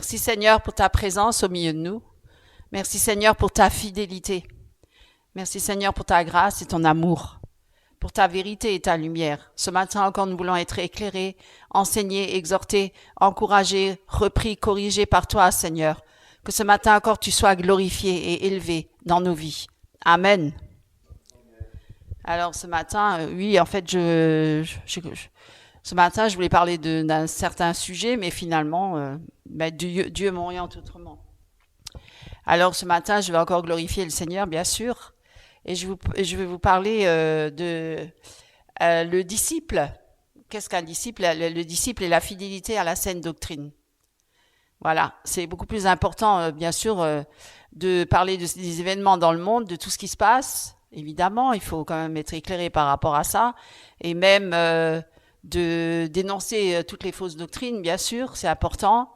Merci Seigneur pour ta présence au milieu de nous. Merci Seigneur pour ta fidélité. Merci Seigneur pour ta grâce et ton amour, pour ta vérité et ta lumière. Ce matin encore, nous voulons être éclairés, enseignés, exhortés, encouragés, repris, corrigés par toi, Seigneur. Que ce matin encore, tu sois glorifié et élevé dans nos vies. Amen. Alors ce matin, ce matin, je voulais parler d'un certain sujet, mais finalement, Dieu m'oriente autrement. Alors ce matin, je vais encore glorifier le Seigneur, bien sûr, et je vais vous parler le disciple. Qu'est-ce qu'un disciple? Le disciple est la fidélité à la saine doctrine. Voilà, c'est beaucoup plus important, bien sûr, de parler des événements dans le monde, de tout ce qui se passe. Évidemment, il faut quand même être éclairé par rapport à ça, et même de dénoncer toutes les fausses doctrines, bien sûr, c'est important.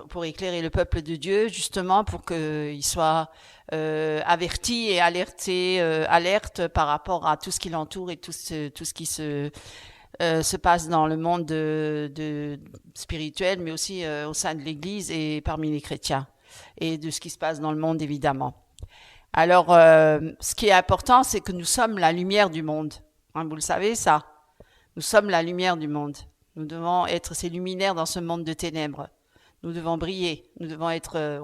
Pour éclairer le peuple de Dieu, justement, pour qu'il soit averti et alerte par rapport à tout ce qui l'entoure et tout ce qui se passe dans le monde spirituel, mais aussi au sein de l'Église et parmi les chrétiens, et de ce qui se passe dans le monde, évidemment. Alors, ce qui est important, c'est que nous sommes la lumière du monde. Hein, vous le savez, ça. Nous sommes la lumière du monde. Nous devons être ces luminaires dans ce monde de ténèbres. Nous devons briller. Nous devons être,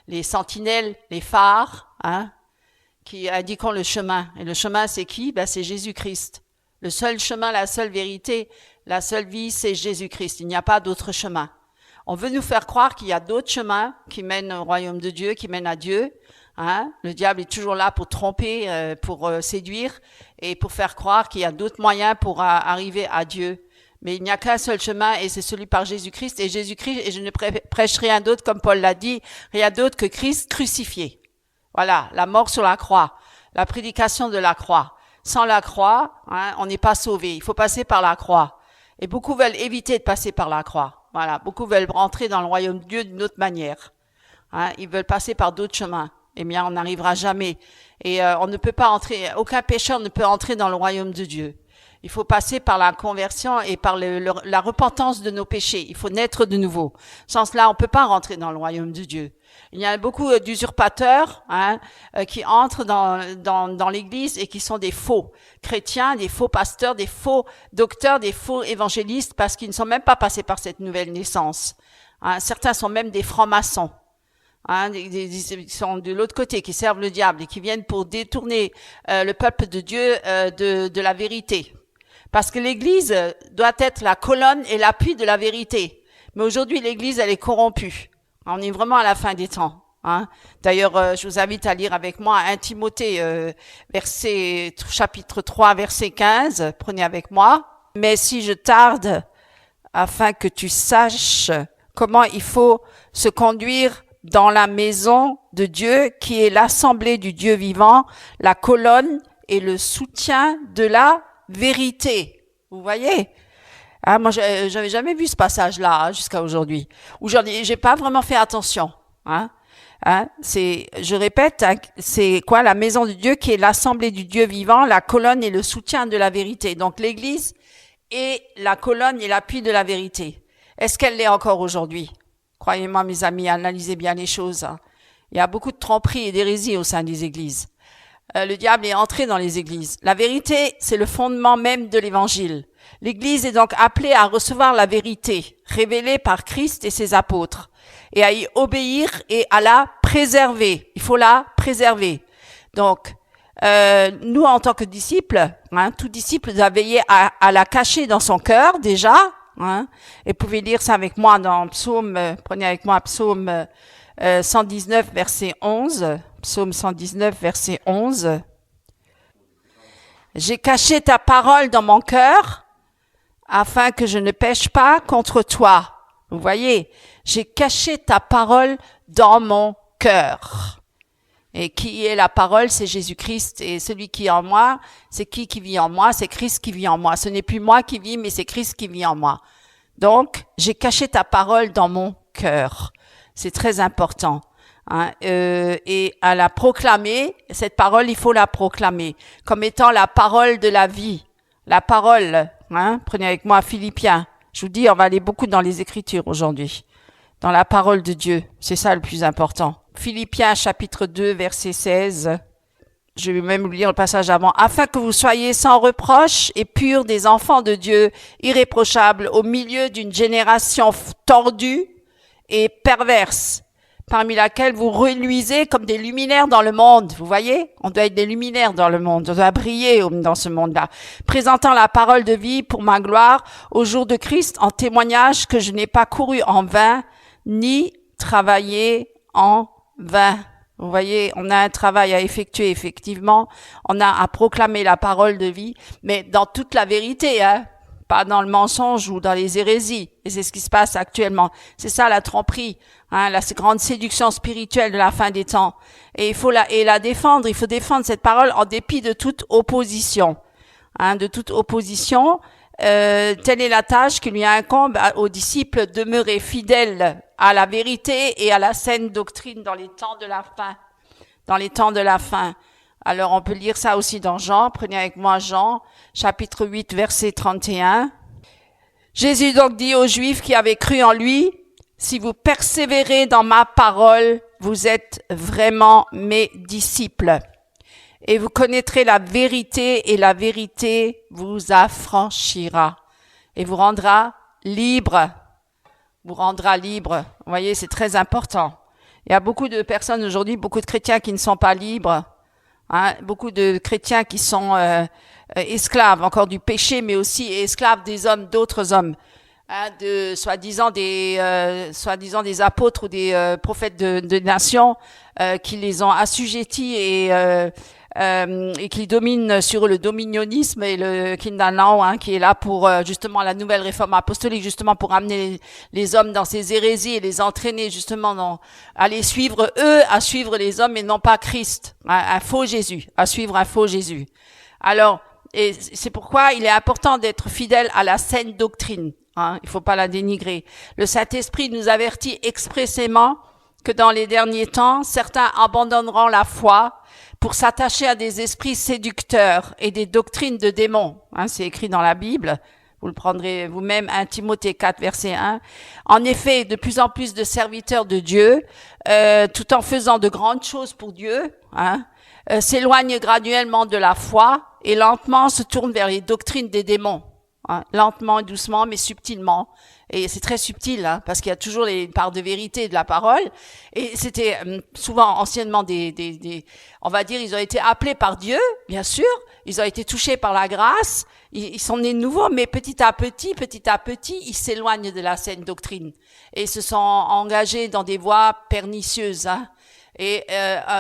les sentinelles, les phares, hein, qui indiquent le chemin. Et le chemin, c'est qui? C'est Jésus-Christ. Le seul chemin, la seule vérité, la seule vie, c'est Jésus-Christ. Il n'y a pas d'autre chemin. On veut nous faire croire qu'il y a d'autres chemins qui mènent au royaume de Dieu, qui mènent à Dieu. Hein? Le diable est toujours là pour tromper, pour séduire et pour faire croire qu'il y a d'autres moyens pour arriver à Dieu. Mais il n'y a qu'un seul chemin et c'est celui par Jésus-Christ. Et Jésus-Christ, et je ne prêche rien d'autre, comme Paul l'a dit, rien d'autre que Christ crucifié. Voilà, la mort sur la croix, la prédication de la croix. Sans la croix, hein, on n'est pas sauvé. Il faut passer par la croix. Et beaucoup veulent éviter de passer par la croix. Voilà, beaucoup veulent rentrer dans le royaume de Dieu d'une autre manière. Hein, ils veulent passer par d'autres chemins. Eh bien, on n'arrivera jamais. Et on ne peut pas entrer, aucun pécheur ne peut entrer dans le royaume de Dieu. Il faut passer par la conversion et par la repentance de nos péchés. Il faut naître de nouveau. Sans cela, on peut pas rentrer dans le royaume de Dieu. Il y a beaucoup d'usurpateurs qui entrent dans l'Église et qui sont des faux chrétiens, des faux pasteurs, des faux docteurs, des faux évangélistes parce qu'ils ne sont même pas passés par cette nouvelle naissance. Hein, certains sont même des francs-maçons. Hein, ils sont de l'autre côté, qui servent le diable et qui viennent pour détourner le peuple de Dieu de la vérité. Parce que l'Église doit être la colonne et l'appui de la vérité. Mais aujourd'hui, l'Église, elle est corrompue. On est vraiment à la fin des temps. Hein. D'ailleurs, je vous invite à lire avec moi 1 Timothée, chapitre 3, verset 15. Prenez avec moi. Mais si je tarde, afin que tu saches comment il faut se conduire dans la maison de Dieu, qui est l'assemblée du Dieu vivant, la colonne et le soutien de la vérité. Vous voyez? Ah, moi, j'avais jamais vu ce passage-là jusqu'à aujourd'hui. Aujourd'hui, j'ai pas vraiment fait attention. Je répète, c'est quoi? La maison de Dieu qui est l'assemblée du Dieu vivant, la colonne et le soutien de la vérité. Donc, l'Église est la colonne et l'appui de la vérité. Est-ce qu'elle l'est encore aujourd'hui? Croyez-moi, mes amis, analysez bien les choses. Il y a beaucoup de tromperies et d'hérésies au sein des églises. Le diable est entré dans les églises. La vérité, c'est le fondement même de l'évangile. L'Église est donc appelée à recevoir la vérité, révélée par Christ et ses apôtres, et à y obéir et à la préserver. Il faut la préserver. Donc, nous, en tant que disciples, tout disciple doit veiller à la cacher dans son cœur, déjà, et vous pouvez lire ça avec moi dans Psaume, prenez avec moi Psaume 119, verset 11. Psaume 119, verset 11. J'ai caché ta parole dans mon cœur, afin que je ne pêche pas contre toi. Vous voyez, j'ai caché ta parole dans mon cœur. Et qui est la parole? C'est Jésus-Christ. Et celui qui est en moi, c'est qui vit en moi? C'est Christ qui vit en moi. Ce n'est plus moi qui vis, mais c'est Christ qui vit en moi. Donc, j'ai caché ta parole dans mon cœur. C'est très important. Et à la proclamer, cette parole, il faut la proclamer comme étant la parole de la vie. La parole, prenez avec moi Philippiens. Je vous dis, on va aller beaucoup dans les Écritures aujourd'hui. dans la parole de Dieu. C'est ça le plus important. Philippiens chapitre 2, verset 16. Je vais même lire le passage avant. Afin que vous soyez sans reproche et purs des enfants de Dieu, irréprochables au milieu d'une génération tordue et perverse, parmi laquelle vous reluisez comme des luminaires dans le monde. Vous voyez? On doit être des luminaires dans le monde. On doit briller dans ce monde-là. Présentant la parole de vie pour ma gloire au jour de Christ en témoignage que je n'ai pas couru en vain, ni travaillé en vain. Vous voyez, on a un travail à effectuer, effectivement. On a à proclamer la parole de vie, mais dans toute la vérité, hein. Pas dans le mensonge ou dans les hérésies. Et c'est ce qui se passe actuellement. C'est ça la tromperie, hein, la grande séduction spirituelle de la fin des temps. Et il faut la défendre. Il faut défendre cette parole en dépit de toute opposition, hein, de toute opposition. Telle est la tâche qui lui incombe aux disciples, demeurer fidèles à la vérité et à la saine doctrine dans les temps de la fin. Dans les temps de la fin. Alors, on peut lire ça aussi dans Jean. Prenez avec moi Jean, chapitre 8, verset 31. Jésus donc dit aux Juifs qui avaient cru en lui, « Si vous persévérez dans ma parole, vous êtes vraiment mes disciples. Et vous connaîtrez la vérité, et la vérité vous affranchira. Et vous rendra libre. » Vous rendra libre. Vous voyez, c'est très important. Il y a beaucoup de personnes aujourd'hui, beaucoup de chrétiens qui ne sont pas libres. Hein, beaucoup de chrétiens qui sont esclaves encore du péché, mais aussi esclaves des hommes, d'autres hommes, hein, de soi-disant des apôtres ou des prophètes de nations qui les ont assujettis et qui dominent sur le dominionnisme et le Kindanao, hein, qui est là pour justement la nouvelle réforme apostolique, justement pour amener les hommes dans ces hérésies et les entraîner justement à les suivre eux, à suivre les hommes et non pas Christ, un faux Jésus, à suivre un faux Jésus. Alors, et c'est pourquoi il est important d'être fidèle à la saine doctrine, hein, il faut pas la dénigrer. Le Saint-Esprit nous avertit expressément que dans les derniers temps, certains abandonneront la foi pour s'attacher à des esprits séducteurs et des doctrines de démons. Hein, c'est écrit dans la Bible. Vous le prendrez vous-même, 1 Timothée 4, verset 1. En effet, de plus en plus de serviteurs de Dieu, tout en faisant de grandes choses pour Dieu, hein, s'éloignent graduellement de la foi et lentement se tournent vers les doctrines des démons. Hein, lentement et doucement, mais subtilement. Et c'est très subtil, hein, parce qu'il y a toujours les parts de vérité de la parole. Et c'était souvent anciennement on va dire, ils ont été appelés par Dieu, bien sûr. Ils ont été touchés par la grâce. Ils sont nés de nouveau, mais petit à petit, ils s'éloignent de la saine doctrine. Et se sont engagés dans des voies pernicieuses, hein, et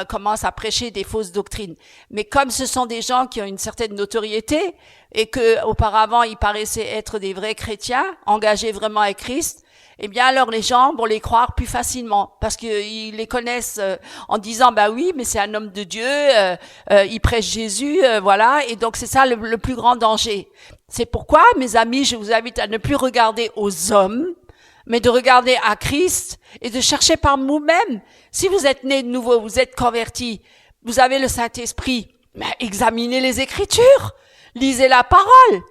commencent à prêcher des fausses doctrines. Mais comme ce sont des gens qui ont une certaine notoriété et que auparavant ils paraissaient être des vrais chrétiens, engagés vraiment avec Christ, eh bien alors les gens vont les croire plus facilement parce qu'ils les connaissent en disant bah oui, mais c'est un homme de Dieu, il prêche Jésus, voilà. Et donc c'est ça le plus grand danger. C'est pourquoi, mes amis, je vous invite à ne plus regarder aux hommes, mais de regarder à Christ et de chercher par vous-même. Si vous êtes né de nouveau, vous êtes converti, vous avez le Saint-Esprit, mais examinez les Écritures, lisez la parole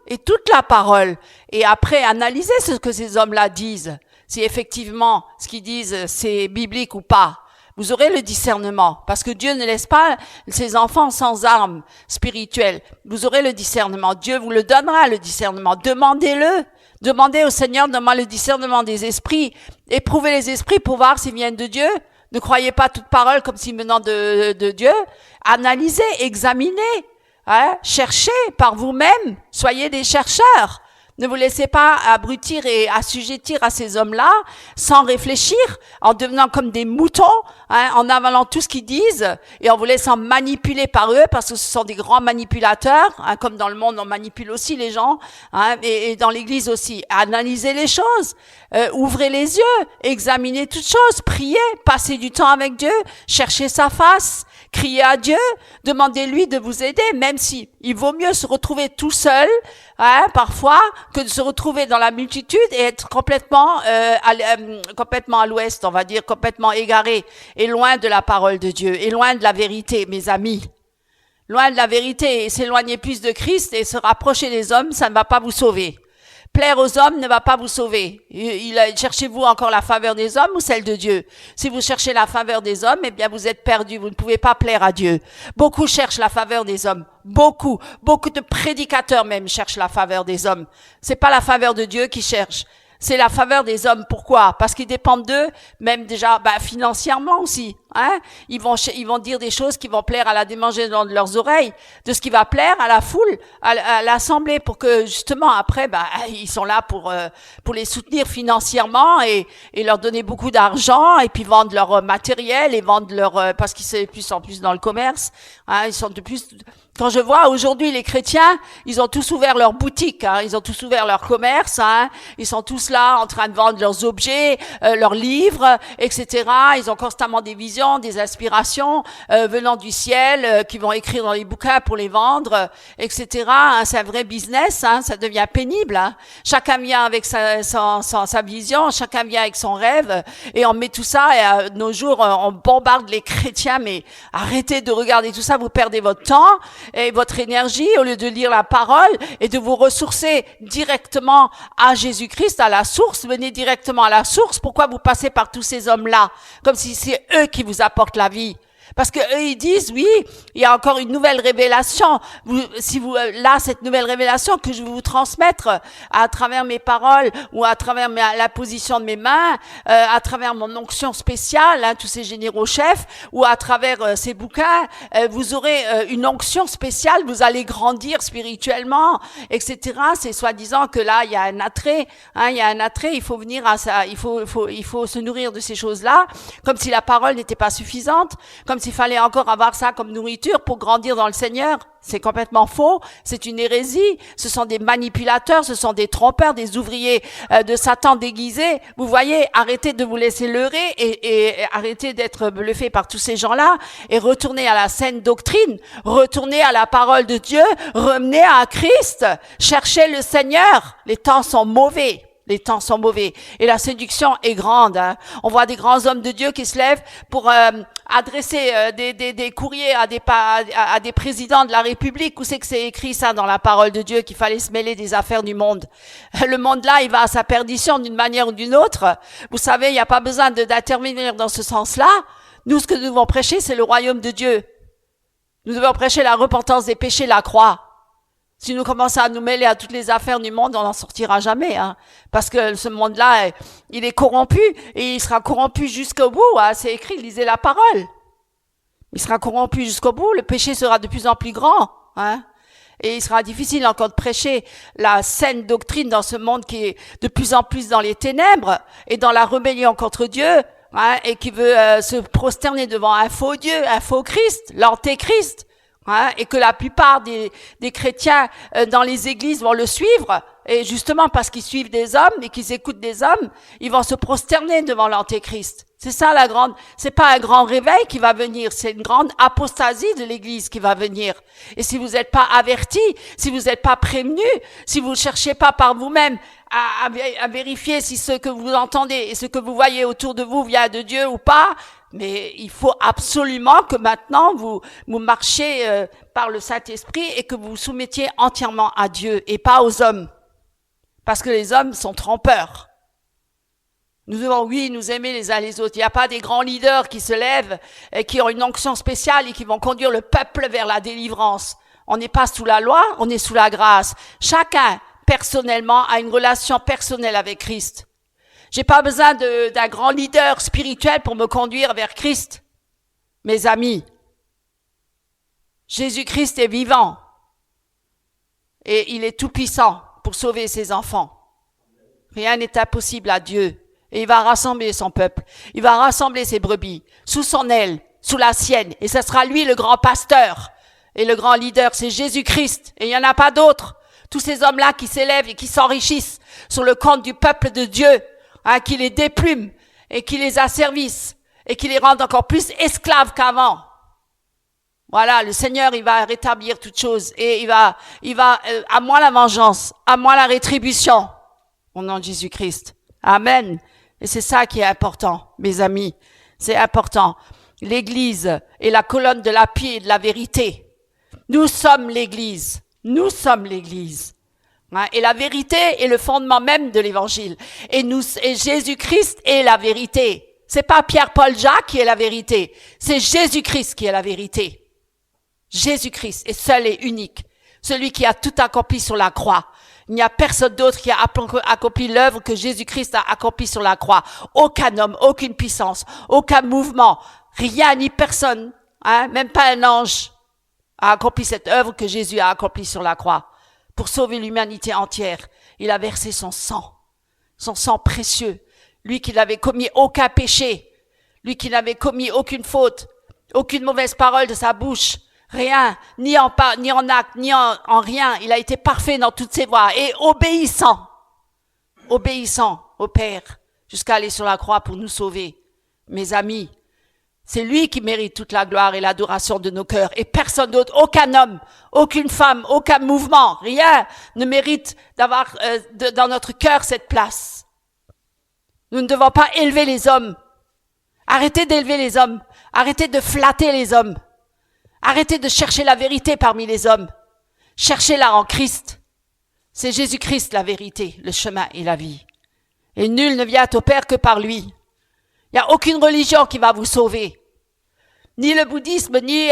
et toute la parole. Et après, analysez ce que ces hommes-là disent. Si effectivement, ce qu'ils disent, c'est biblique ou pas. Vous aurez le discernement, parce que Dieu ne laisse pas ses enfants sans armes spirituelles. Vous aurez le discernement. Dieu vous le donnera, le discernement. Demandez-le. Demandez au Seigneur de donner le discernement des esprits. Éprouvez les esprits pour voir s'ils viennent de Dieu. Ne croyez pas toute parole comme s'ils venant de Dieu. Analysez, examinez, hein, cherchez par vous-même. Soyez des chercheurs. Ne vous laissez pas abrutir et assujettir à ces hommes-là sans réfléchir, en devenant comme des moutons, hein, en avalant tout ce qu'ils disent et en vous laissant manipuler par eux parce que ce sont des grands manipulateurs, hein, comme dans le monde on manipule aussi les gens, hein, et dans l'Église aussi. Analysez les choses, ouvrez les yeux, examinez toutes choses, priez, passez du temps avec Dieu, cherchez sa face, criez à Dieu, demandez-lui de vous aider, même si il vaut mieux se retrouver tout seul, hein, parfois, que de se retrouver dans la multitude et être complètement à l'ouest, on va dire, complètement égaré et loin de la parole de Dieu et loin de la vérité, mes amis. Loin de la vérité et s'éloigner plus de Christ et se rapprocher des hommes, ça ne va pas vous sauver. Plaire aux hommes ne va pas vous sauver. Cherchez-vous encore la faveur des hommes ou celle de Dieu? Si vous cherchez la faveur des hommes, eh bien vous êtes perdus. Vous ne pouvez pas plaire à Dieu. Beaucoup cherchent la faveur des hommes. Beaucoup de prédicateurs même cherchent la faveur des hommes. C'est pas la faveur de Dieu qu'ils cherchent. C'est la faveur des hommes. Pourquoi? Parce qu'ils dépendent d'eux, même déjà financièrement aussi. Hein? Ils vont dire des choses qui vont plaire à la démangeaison de leurs oreilles, de ce qui va plaire à la foule, à l'assemblée, pour que justement après, ils sont là pour les soutenir financièrement et leur donner beaucoup d'argent et puis vendre leur matériel et vendre leur parce qu'ils sont de plus en plus dans le commerce. Hein? Ils sont de plus. Quand je vois aujourd'hui les chrétiens, ils ont tous ouvert leur boutique, hein, ils ont tous ouvert leur commerce, hein, ils sont tous là en train de vendre leurs objets, leurs livres, etc. Ils ont constamment des visions, des inspirations venant du ciel, qui vont écrire dans les bouquins pour les vendre, etc. Hein, c'est un vrai business, hein, ça devient pénible. Hein. Chacun vient avec sa vision, chacun vient avec son rêve, et on met tout ça. Et nos jours, on bombarde les chrétiens, mais arrêtez de regarder tout ça, vous perdez votre temps et votre énergie au lieu de lire la parole et de vous ressourcer directement à Jésus-Christ, à la source. Venez directement à la source. Pourquoi vous passez par tous ces hommes-là comme si c'est eux qui vous apportent la vie? Parce que eux, ils disent, oui, il y a encore une nouvelle révélation. Cette nouvelle révélation que je vais vous transmettre à travers mes paroles ou à travers la position de mes mains, à travers mon onction spéciale, hein, tous ces généraux chefs, ou à travers ces bouquins, vous aurez une onction spéciale, vous allez grandir spirituellement, etc. C'est soi-disant que là, il y a un attrait, hein, il faut venir à ça, il faut se nourrir de ces choses-là, comme si la parole n'était pas suffisante, comme s'il fallait encore avoir ça comme nourriture pour grandir dans le Seigneur. C'est complètement faux, c'est une hérésie, ce sont des manipulateurs, ce sont des trompeurs, des ouvriers de Satan déguisés. Vous voyez, arrêtez de vous laisser leurrer et arrêtez d'être bluffés par tous ces gens-là et retournez à la saine doctrine, retournez à la parole de Dieu, revenez à Christ, cherchez le Seigneur. Les temps sont mauvais. Les temps sont mauvais et la séduction est grande. Hein. On voit des grands hommes de Dieu qui se lèvent pour adresser des courriers à des présidents de la République. Où c'est que c'est écrit ça dans la parole de Dieu qu'il fallait se mêler des affaires du monde? Le monde là, il va à sa perdition d'une manière ou d'une autre. Vous savez, il n'y a pas besoin d'intervenir dans ce sens-là. Nous, ce que nous devons prêcher, c'est le royaume de Dieu. Nous devons prêcher la repentance des péchés, la croix. Si nous commençons à nous mêler à toutes les affaires du monde, on n'en sortira jamais, hein. Parce que ce monde-là, il est corrompu et il sera corrompu jusqu'au bout, hein. C'est écrit, lisez la parole. Il sera corrompu jusqu'au bout, le péché sera de plus en plus grand, hein. Et il sera difficile encore de prêcher la saine doctrine dans ce monde qui est de plus en plus dans les ténèbres et dans la rébellion contre Dieu, hein, et qui veut se prosterner devant un faux Dieu, un faux Christ, l'antéchrist. Hein, et que la plupart des chrétiens dans les églises vont le suivre, et justement parce qu'ils suivent des hommes et qu'ils écoutent des hommes, ils vont se prosterner devant l'antéchrist. C'est ça c'est pas un grand réveil qui va venir, c'est une grande apostasie de l'église qui va venir. Et si vous n'êtes pas avertis, si vous n'êtes pas prévenus, si vous ne cherchez pas par vous-même à vérifier si ce que vous entendez et ce que vous voyez autour de vous vient de Dieu ou pas, mais il faut absolument que maintenant vous marchiez par le Saint-Esprit et que vous vous soumettiez entièrement à Dieu et pas aux hommes. Parce que les hommes sont trompeurs. Nous devons, oui, nous aimer les uns les autres. Il n'y a pas des grands leaders qui se lèvent et qui ont une onction spéciale et qui vont conduire le peuple vers la délivrance. On n'est pas sous la loi, on est sous la grâce. Chacun, personnellement, a une relation personnelle avec Christ. J'ai pas besoin d'un grand leader spirituel pour me conduire vers Christ. Mes amis, Jésus-Christ est vivant et il est tout puissant pour sauver ses enfants. Rien n'est impossible à Dieu et il va rassembler son peuple. Il va rassembler ses brebis sous son aile, sous la sienne, et ce sera lui le grand pasteur et le grand leader, c'est Jésus-Christ et il n'y en a pas d'autre. Tous ces hommes-là qui s'élèvent et qui s'enrichissent sur le compte du peuple de Dieu, hein, qui les déplume et qui les asservisse et qui les rende encore plus esclaves qu'avant. Voilà, le Seigneur, il va rétablir toutes choses et il va, à moi la vengeance, à moi la rétribution, au nom de Jésus-Christ. Amen. Et c'est ça qui est important, mes amis. C'est important. L'Église est la colonne de l'appui et de la vérité. Nous sommes l'Église. Nous sommes l'Église. Hein, et la vérité est le fondement même de l'évangile. Et Jésus-Christ est la vérité. C'est pas Pierre-Paul Jacques qui est la vérité. C'est Jésus-Christ qui est la vérité. Jésus-Christ est seul et unique. Celui qui a tout accompli sur la croix. Il n'y a personne d'autre qui a accompli l'œuvre que Jésus-Christ a accompli sur la croix. Aucun homme, aucune puissance, aucun mouvement, rien ni personne, hein, même pas un ange a accompli cette œuvre que Jésus a accomplie sur la croix. Pour sauver l'humanité entière, il a versé son sang précieux. Lui qui n'avait commis aucun péché, lui qui n'avait commis aucune faute, aucune mauvaise parole de sa bouche, rien, ni en acte, ni en rien. Il a été parfait dans toutes ses voies et obéissant au Père, jusqu'à aller sur la croix pour nous sauver. Mes amis, c'est lui qui mérite toute la gloire et l'adoration de nos cœurs et personne d'autre, aucun homme, aucune femme, aucun mouvement, rien ne mérite d'avoir dans notre cœur cette place. Nous ne devons pas élever les hommes. Arrêtez d'élever les hommes. Arrêtez de flatter les hommes. Arrêtez de chercher la vérité parmi les hommes. Cherchez-la en Christ. C'est Jésus-Christ la vérité, le chemin et la vie. Et nul ne vient au Père que par lui. Il n'y a aucune religion qui va vous sauver. Ni le bouddhisme, ni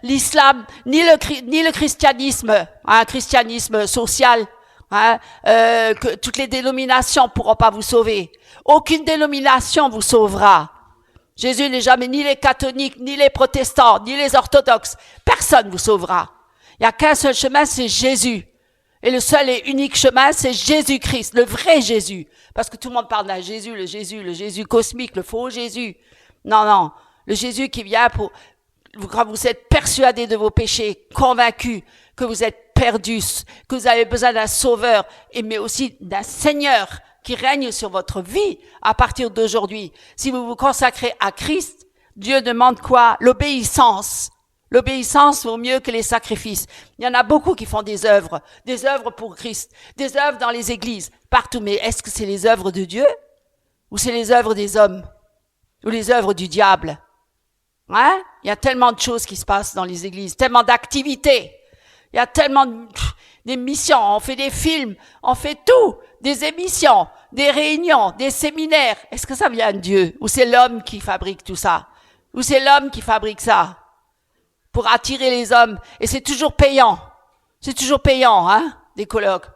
l'islam, ni le christianisme, un christianisme social. Hein, que toutes les dénominations pourront pas vous sauver. Aucune dénomination vous sauvera. Jésus n'est jamais ni les catholiques, ni les protestants, ni les orthodoxes. Personne vous sauvera. Il n'y a qu'un seul chemin, c'est Jésus. Et le seul et unique chemin, c'est Jésus-Christ, le vrai Jésus. Parce que tout le monde parle d'un Jésus, le Jésus cosmique, le faux Jésus. Non, le Jésus qui vient quand vous êtes persuadé de vos péchés, convaincu que vous êtes perdus, que vous avez besoin d'un sauveur, mais aussi d'un Seigneur qui règne sur votre vie à partir d'aujourd'hui. Si vous vous consacrez à Christ, Dieu demande quoi? L'obéissance. L'obéissance vaut mieux que les sacrifices. Il y en a beaucoup qui font des œuvres pour Christ, des œuvres dans les églises, partout. Mais est-ce que c'est les œuvres de Dieu? Ou c'est les œuvres des hommes? Ou les œuvres du diable? Hein? Il y a tellement de choses qui se passent dans les églises, tellement d'activités. Il y a tellement d'émissions, on fait des films, on fait tout, des émissions, des réunions, des séminaires. Est-ce que ça vient de Dieu? Ou c'est l'homme qui fabrique tout ça? Ou c'est l'homme qui fabrique ça? Pour attirer les hommes. Et c'est toujours payant. C'est toujours payant, hein? Des colloques.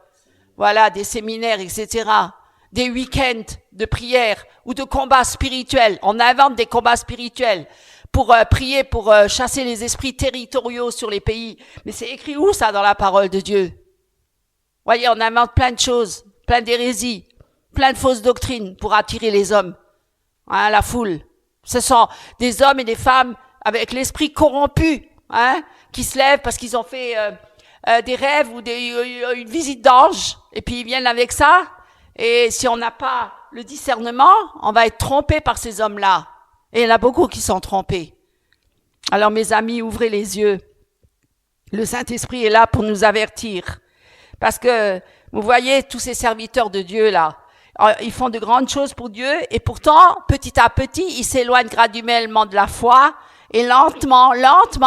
Voilà, des séminaires, etc. Des week-ends de prière ou de combats spirituels. On invente des combats spirituels pour prier, pour chasser les esprits territoriaux sur les pays. Mais c'est écrit où ça dans la parole de Dieu? Voyez, on invente plein de choses, plein d'hérésies, plein de fausses doctrines pour attirer les hommes, hein, la foule. Ce sont des hommes et des femmes avec l'esprit corrompu, hein, qui se lèvent parce qu'ils ont fait des rêves ou une visite d'ange, et puis ils viennent avec ça. Et si on n'a pas le discernement, on va être trompé par ces hommes-là. Et il y en a beaucoup qui sont trompés. Alors mes amis, ouvrez les yeux. Le Saint-Esprit est là pour nous avertir. Parce que, vous voyez, tous ces serviteurs de Dieu là, ils font de grandes choses pour Dieu, et pourtant, petit à petit, ils s'éloignent graduellement de la foi, et lentement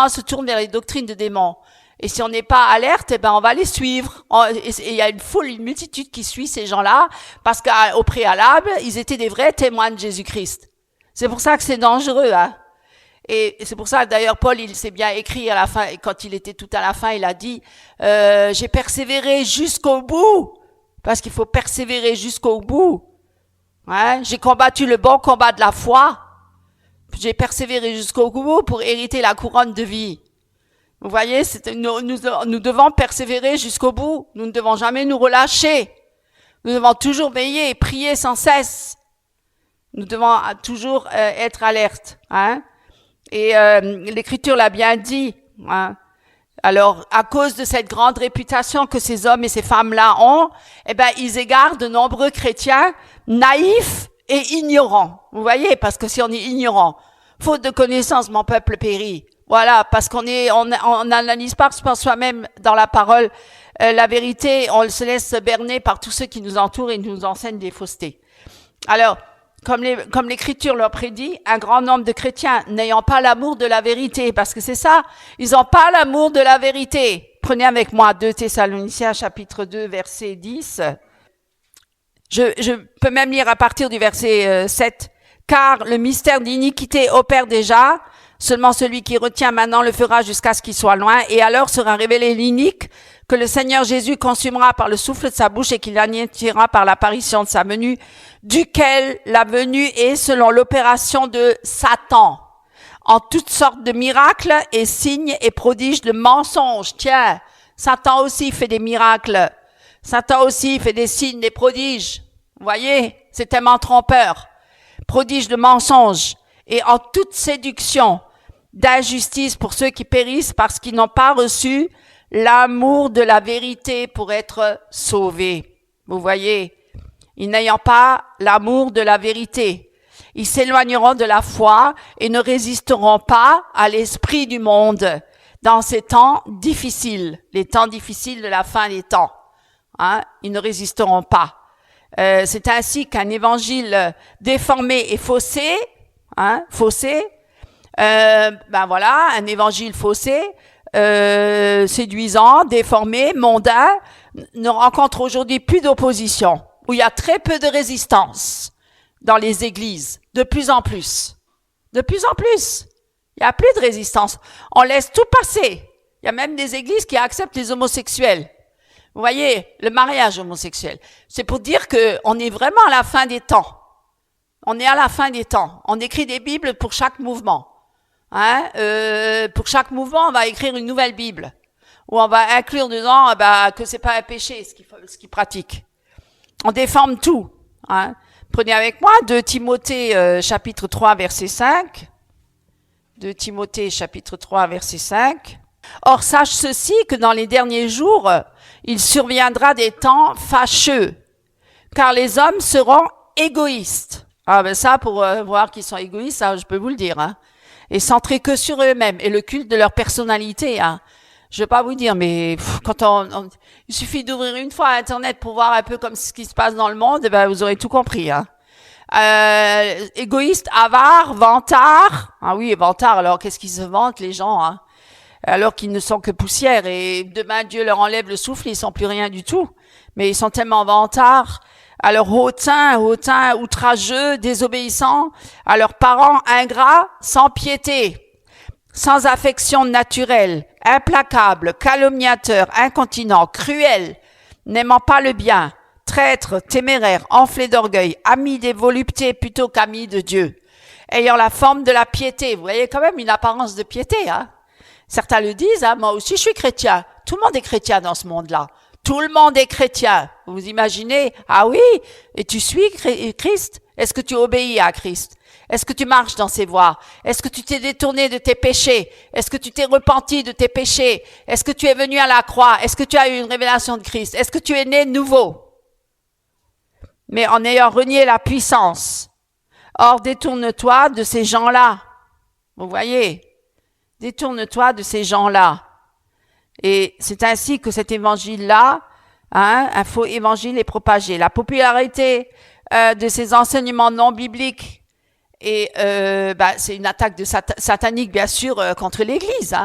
se tournent vers les doctrines de démons. Et si on n'est pas alerte, eh ben on va les suivre. Et il y a une multitude qui suit ces gens-là, parce qu'au préalable, ils étaient des vrais témoins de Jésus-Christ. C'est pour ça que c'est dangereux, hein. Et c'est pour ça, d'ailleurs, Paul, il s'est bien écrit à la fin, quand il était tout à la fin, il a dit, j'ai persévéré jusqu'au bout, parce qu'il faut persévérer jusqu'au bout. Hein? J'ai combattu le bon combat de la foi. J'ai persévéré jusqu'au bout pour hériter la couronne de vie. Vous voyez, nous devons persévérer jusqu'au bout. Nous ne devons jamais nous relâcher. Nous devons toujours veiller et prier sans cesse. Nous devons toujours être alertes. Hein? Et l'Écriture l'a bien dit. Hein? Alors, à cause de cette grande réputation que ces hommes et ces femmes-là ont, eh ben, ils égarent de nombreux chrétiens naïfs et ignorants. Vous voyez, parce que si on est ignorant, faute de connaissance, mon peuple périt. Voilà, parce on n'analyse pas par soi-même dans la parole la vérité, on se laisse berner par tous ceux qui nous entourent et nous enseignent des faussetés. Alors, comme l'Écriture leur prédit, un grand nombre de chrétiens n'ayant pas l'amour de la vérité, parce que c'est ça, ils n'ont pas l'amour de la vérité. Prenez avec moi 2 Thessaloniciens chapitre 2 verset 10. Je peux même lire à partir du verset 7. Car le mystère d'iniquité opère déjà, seulement celui qui retient maintenant le fera jusqu'à ce qu'il soit loin, et alors sera révélé l'inique que le Seigneur Jésus consumera par le souffle de sa bouche et qu'il anéantira par l'apparition de sa venue, duquel la venue est selon l'opération de Satan, en toutes sortes de miracles et signes et prodiges de mensonges. Tiens, Satan aussi fait des miracles. Satan aussi fait des signes, des prodiges. Vous voyez, c'est tellement trompeur. Prodiges de mensonges et en toute séduction d'injustice pour ceux qui périssent parce qu'ils n'ont pas reçu l'amour de la vérité pour être sauvés. Vous voyez, ils n'ayant pas l'amour de la vérité, ils s'éloigneront de la foi et ne résisteront pas à l'esprit du monde dans ces temps difficiles, les temps difficiles de la fin des temps. Ils ne résisteront pas. C'est ainsi qu'un évangile déformé et faussé, un évangile faussé, séduisant, déformé, mondain, ne rencontre aujourd'hui plus d'opposition, où il y a très peu de résistance dans les églises, de plus en plus. De plus en plus. Il n'y a plus de résistance. On laisse tout passer. Il y a même des églises qui acceptent les homosexuels. Vous voyez, le mariage homosexuel. C'est pour dire que on est vraiment à la fin des temps. On est à la fin des temps. On écrit des Bibles pour chaque mouvement. Pour chaque mouvement, on va écrire une nouvelle Bible. Où on va inclure dedans, que c'est pas un péché, ce qu'ils pratiquent. On déforme tout. Prenez avec moi 2 Timothée, chapitre 3, verset 5. 2 Timothée, chapitre 3, verset 5. Or, sache ceci, que dans les derniers jours, il surviendra des temps fâcheux, car les hommes seront égoïstes. Ça, pour voir qu'ils sont égoïstes, ça, je peux vous le dire, et centrés que sur eux-mêmes, et le culte de leur personnalité. Je vais pas vous dire, mais il suffit d'ouvrir une fois Internet pour voir un peu comme ce qui se passe dans le monde, vous aurez tout compris. Égoïste, avare, vantard. Ah oui, vantard, alors qu'est-ce qu'ils se vantent, les gens, alors qu'ils ne sont que poussière, et demain Dieu leur enlève le souffle, ils sont plus rien du tout. Mais ils sont tellement vantards. Alors hautains, outrageux, désobéissants, à leurs parents ingrats, sans piété, sans affection naturelle, implacables, calomniateurs, incontinents, cruels, n'aimant pas le bien, traîtres, téméraires, enflés d'orgueil, amis des voluptés plutôt qu'amis de Dieu, ayant la forme de la piété. Vous voyez quand même une apparence de piété, Certains le disent, moi aussi je suis chrétien. Tout le monde est chrétien dans ce monde-là. Tout le monde est chrétien. Vous imaginez? Ah oui? Et tu suis Christ? Est-ce que tu obéis à Christ? Est-ce que tu marches dans ses voies? Est-ce que tu t'es détourné de tes péchés? Est-ce que tu t'es repenti de tes péchés? Est-ce que tu es venu à la croix? Est-ce que tu as eu une révélation de Christ? Est-ce que tu es né de nouveau? Mais en ayant renié la puissance. Or, détourne-toi de ces gens-là. Vous voyez? Détourne-toi de ces gens-là. Et c'est ainsi que cet évangile-là, un faux évangile, est propagé. La popularité de ces enseignements non bibliques, et c'est une attaque satanique, bien sûr, contre l'Église.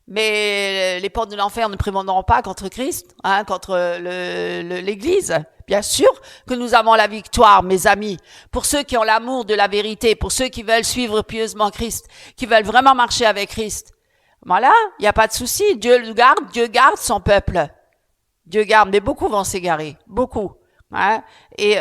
Mais les portes de l'enfer ne prévaudront pas contre Christ, contre l'Église. Bien sûr que nous avons la victoire, mes amis, pour ceux qui ont l'amour de la vérité, pour ceux qui veulent suivre pieusement Christ, qui veulent vraiment marcher avec Christ. Voilà, il n'y a pas de souci. Dieu garde son peuple. Dieu garde, mais beaucoup vont s'égarer, beaucoup. Et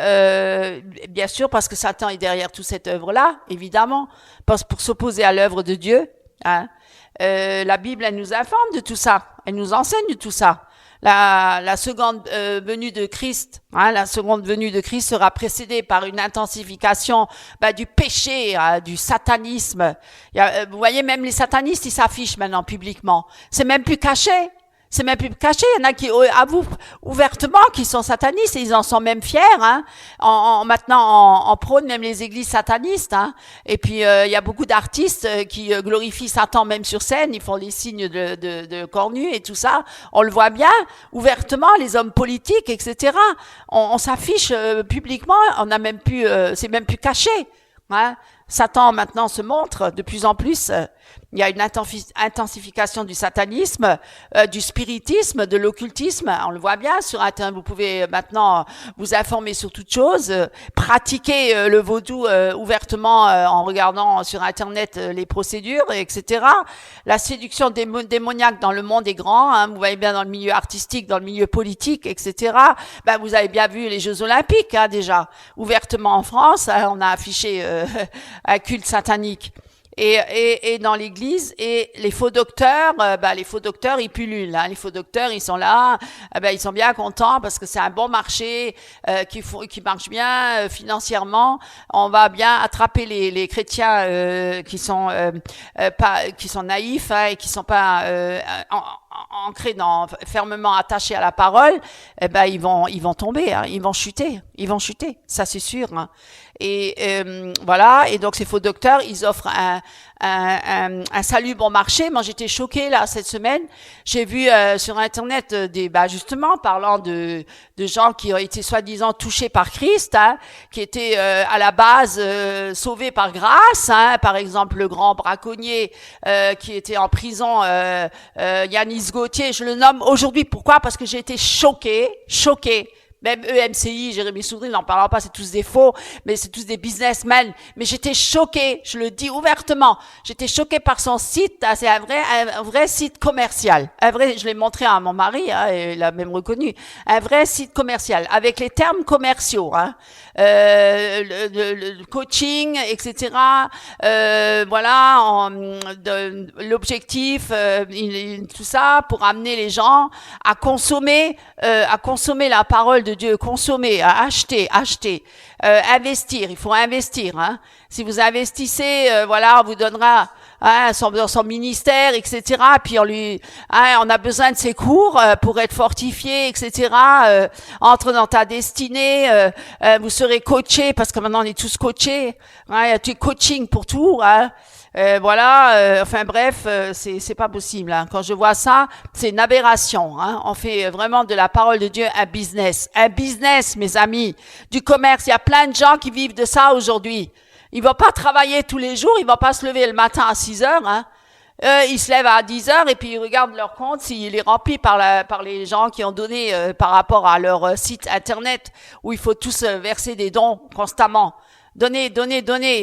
bien sûr, parce que Satan est derrière toute cette œuvre-là, évidemment, pour s'opposer à l'œuvre de Dieu. La Bible, elle nous informe de tout ça, elle nous enseigne de tout ça. La seconde venue de Christ, la seconde venue de Christ sera précédée par une intensification du péché, du satanisme. Vous voyez, même les satanistes, ils s'affichent maintenant publiquement. C'est même plus caché. C'est même plus caché. Il y en a qui avouent ouvertement qu'ils sont satanistes et ils en sont même fiers. Maintenant, on prône même les églises satanistes. Et puis, il y a beaucoup d'artistes qui glorifient Satan même sur scène. Ils font les signes de corps nus et tout ça. On le voit bien ouvertement, les hommes politiques, etc. On s'affiche publiquement. On a même plus, c'est même plus caché. Satan maintenant se montre de plus en plus Il y a une intensification du satanisme, du spiritisme, de l'occultisme. On le voit bien sur Internet. Vous pouvez maintenant vous informer sur toute chose, pratiquer le vaudou ouvertement en regardant sur Internet les procédures, etc. La séduction démoniaque dans le monde est grand. Hein. Vous voyez bien dans le milieu artistique, dans le milieu politique, etc. Ben, vous avez bien vu les Jeux Olympiques hein, déjà. Ouvertement en France, hein, on a affiché un culte satanique. Et dans l'église, et les faux docteurs, les faux docteurs, ils pullulent. Hein. Les faux docteurs, ils sont là, ils sont bien contents parce que c'est un bon marché qui marche bien financièrement. On va bien attraper les chrétiens qui sont naïfs hein, et qui sont pas ancrés fermement attachés à la parole. Ils vont tomber, hein, ils vont chuter, ça c'est sûr. Hein. Et voilà. Et donc ces faux docteurs, ils offrent un salut bon marché. Moi, j'étais choquée là cette semaine. J'ai vu sur Internet justement parlant de gens qui ont été soi-disant touchés par Christ, hein, qui étaient à la base sauvés par grâce. Hein, par exemple, le grand braconnier qui était en prison, Yanis Gauthier. Je le nomme aujourd'hui. Pourquoi? Parce que j'ai été choquée. Même EMCI, Jérémy Soudry, n'en parlera pas, c'est tous des faux, mais c'est tous des businessmen. Mais j'étais choquée, je le dis ouvertement, j'étais choquée par son site, hein, c'est un vrai site commercial. Je l'ai montré à mon mari, hein, et il a même reconnu. Un vrai site commercial, avec les termes commerciaux, hein. Le coaching, etc. L'objectif, tout ça pour amener les gens à consommer la parole de Dieu, consommer, à acheter, investir. Il faut investir. Hein. Si vous investissez, on vous donnera son ministère, etc. Puis on a besoin de ses cours pour être fortifié, etc. Entre dans ta destinée, vous serez coaché parce que maintenant on est tous coachés. Hein, il y a du coaching pour tout. Hein. C'est pas possible. Hein. Quand je vois ça, c'est une aberration. Hein. On fait vraiment de la parole de Dieu un business, mes amis, du commerce. Il y a plein de gens qui vivent de ça aujourd'hui. Ils vont pas travailler tous les jours, ils vont pas se lever le matin à 6 heures. Hein. Ils se lèvent à 10 heures et puis ils regardent leur compte s'il est rempli par les gens qui ont donné par rapport à leur site internet où il faut tous verser des dons constamment. Donnez,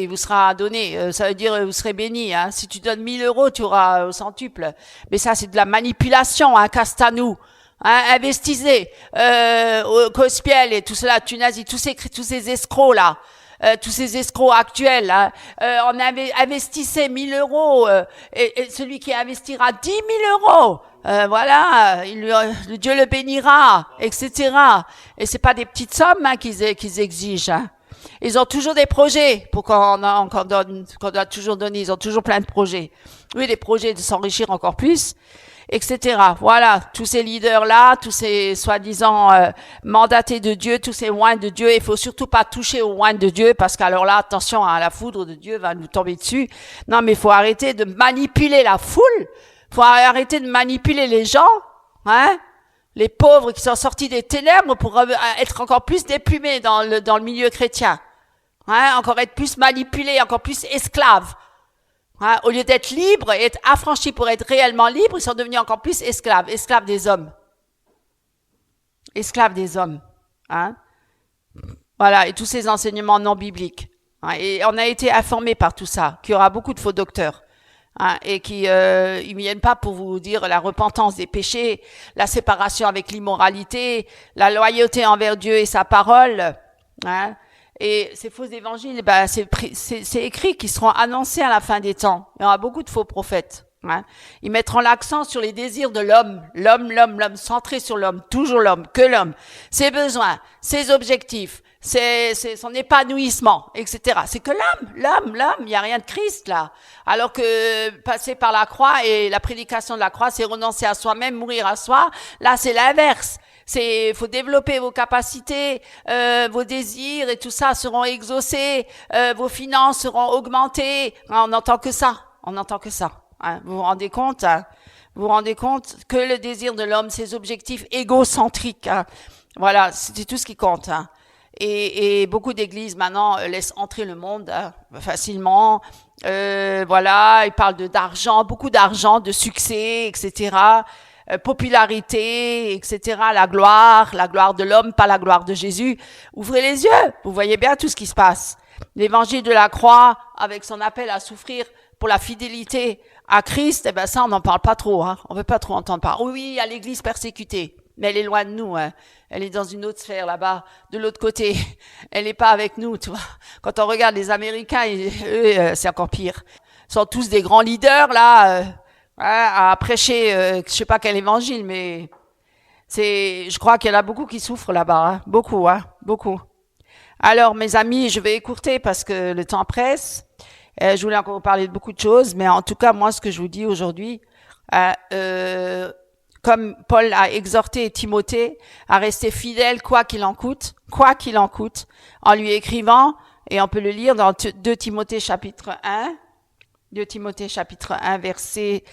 il vous sera donné. Ça veut dire vous serez béni. Hein. Si tu donnes 1 000 euros, tu auras au centuple. Mais ça, c'est de la manipulation, hein, Castanou. Hein, investissez au Cospiel et tout cela, Tunasie, tous ces escrocs là. Tous ces escrocs actuels, hein. On investissait 1 000 euros et celui qui investira 10 000 euros, Dieu le bénira, etc. Et c'est pas des petites sommes hein, qu'ils exigent. Hein. Ils ont toujours des projets pour qu'on doit toujours donner. Ils ont toujours plein de projets. Oui, des projets de s'enrichir encore plus, etc. Voilà, tous ces leaders-là, tous ces soi-disant mandatés de Dieu, tous ces oints de Dieu. Il faut surtout pas toucher aux oints de Dieu parce qu'alors là, attention, hein, la foudre de Dieu va nous tomber dessus. Non, mais il faut arrêter de manipuler la foule. Faut arrêter de manipuler les gens, hein. Les pauvres qui sont sortis des ténèbres pour être encore plus déplumer dans le milieu chrétien. Hein, encore être plus manipulés, encore plus esclaves. Hein, au lieu d'être libres et être affranchis pour être réellement libres, ils sont devenus encore plus esclaves des hommes. Esclaves des hommes. Hein. Voilà, et tous ces enseignements non bibliques. Hein, et on a été informés par tout ça, qu'il y aura beaucoup de faux docteurs. Hein, et qui ils viennent pas pour vous dire la repentance des péchés, la séparation avec l'immoralité, la loyauté envers Dieu et sa parole. Hein. Et ces faux évangiles, c'est écrit qu'ils seront annoncés à la fin des temps. Il y aura beaucoup de faux prophètes. Hein. Ils mettront l'accent sur les désirs de l'homme, centré sur l'homme, toujours l'homme, que l'homme, ses besoins, ses objectifs, c'est son épanouissement, etc. C'est que l'homme, il n'y a rien de Christ là. Alors que passer par la croix et la prédication de la croix, c'est renoncer à soi-même, mourir à soi. Là, c'est l'inverse. Faut développer vos capacités, vos désirs et tout ça seront exaucés, vos finances seront augmentées. On n'entend que ça. Hein. Vous vous rendez compte? Hein? Vous vous rendez compte que le désir de l'homme, ses objectifs égocentriques. Hein? Voilà, c'est tout ce qui compte. Hein? Et beaucoup d'églises maintenant laissent entrer le monde hein, facilement. Voilà, il parle d'argent, beaucoup d'argent, de succès, etc. Popularité, etc. La gloire de l'homme, pas la gloire de Jésus. Ouvrez les yeux, vous voyez bien tout ce qui se passe. L'évangile de la croix, avec son appel à souffrir pour la fidélité à Christ, eh ben ça, on n'en parle pas trop. On veut pas trop entendre parler. Oui, il y a l'Église persécutée, mais elle est loin de nous. Elle est dans une autre sphère là-bas, de l'autre côté. Elle n'est pas avec nous, tu vois. Quand on regarde les Américains, eux, c'est encore pire. Ils sont tous des grands leaders là, à prêcher, je sais pas quel évangile, mais je crois qu'il y en a beaucoup qui souffrent là-bas, beaucoup, beaucoup. Alors, mes amis, je vais écourter parce que le temps presse. Je voulais encore vous parler de beaucoup de choses, mais en tout cas, moi, ce que je vous dis aujourd'hui, comme Paul a exhorté Timothée à rester fidèle quoi qu'il en coûte, en lui écrivant, et on peut le lire dans 2 Timothée chapitre 1, verset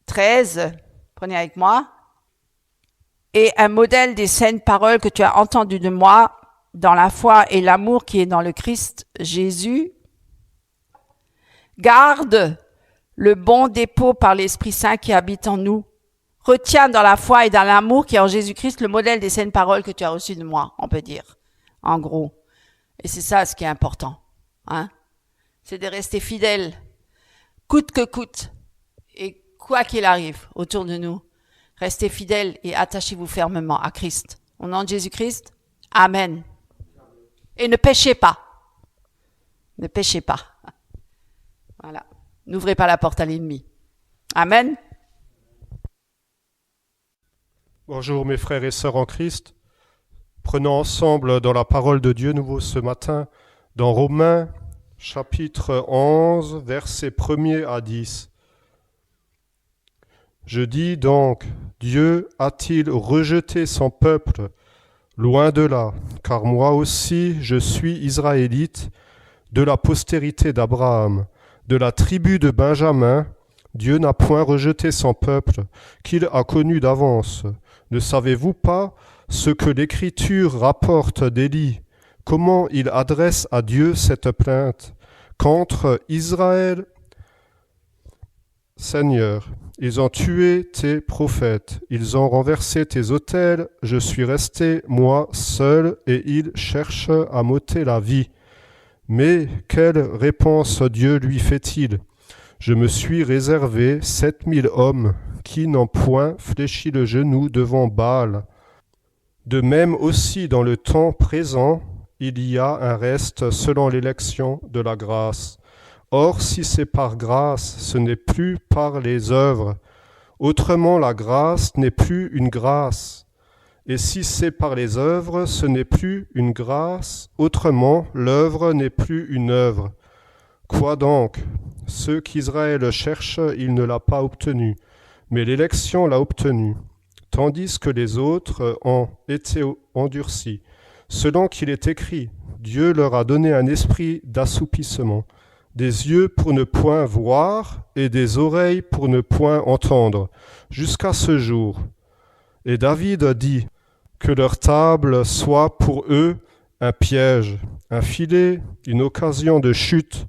13, prenez avec moi. Et un modèle des saines paroles que tu as entendues de moi dans la foi et l'amour qui est dans le Christ Jésus. Garde le bon dépôt par l'Esprit Saint qui habite en nous. Retiens dans la foi et dans l'amour qui est en Jésus-Christ le modèle des saines paroles que tu as reçues de moi, on peut dire, en gros. Et c'est ça ce qui est important, c'est de rester fidèle, coûte que coûte, et quoi qu'il arrive autour de nous. Restez fidèles et attachez-vous fermement à Christ. Au nom de Jésus-Christ, Amen. Et ne péchez pas. Ne péchez pas. Voilà. N'ouvrez pas la porte à l'ennemi. Amen. Bonjour mes frères et sœurs en Christ. Prenons ensemble dans la parole de Dieu nouveau ce matin, dans Romains chapitre 11, versets 1er à 10. Je dis donc, Dieu a-t-il rejeté son peuple? Loin de là, car moi aussi je suis israélite, de la postérité d'Abraham, de la tribu de Benjamin. Dieu n'a point rejeté son peuple, qu'il a connu d'avance. Ne savez-vous pas ce que l'Écriture rapporte d'Élie, comment il adresse à Dieu cette plainte? Contre Israël, Seigneur, ils ont tué tes prophètes, ils ont renversé tes autels, je suis resté, moi, seul, et ils cherchent à m'ôter la vie. Mais quelle réponse Dieu lui fait-il? Je me suis réservé 7000 hommes qui n'ont point fléchi le genou devant Baal. De même aussi dans le temps présent, il y a un reste selon l'élection de la grâce. Or, si c'est par grâce, ce n'est plus par les œuvres. Autrement, la grâce n'est plus une grâce. Et si c'est par les œuvres, ce n'est plus une grâce. Autrement, l'œuvre n'est plus une œuvre. Quoi donc? Ce qu'Israël cherche, il ne l'a pas obtenu, mais l'élection l'a obtenu, tandis que les autres ont été endurcis. Selon qu'il est écrit, Dieu leur a donné un esprit d'assoupissement, des yeux pour ne point voir et des oreilles pour ne point entendre, jusqu'à ce jour. Et David dit que leur table soit pour eux un piège, un filet, une occasion de chute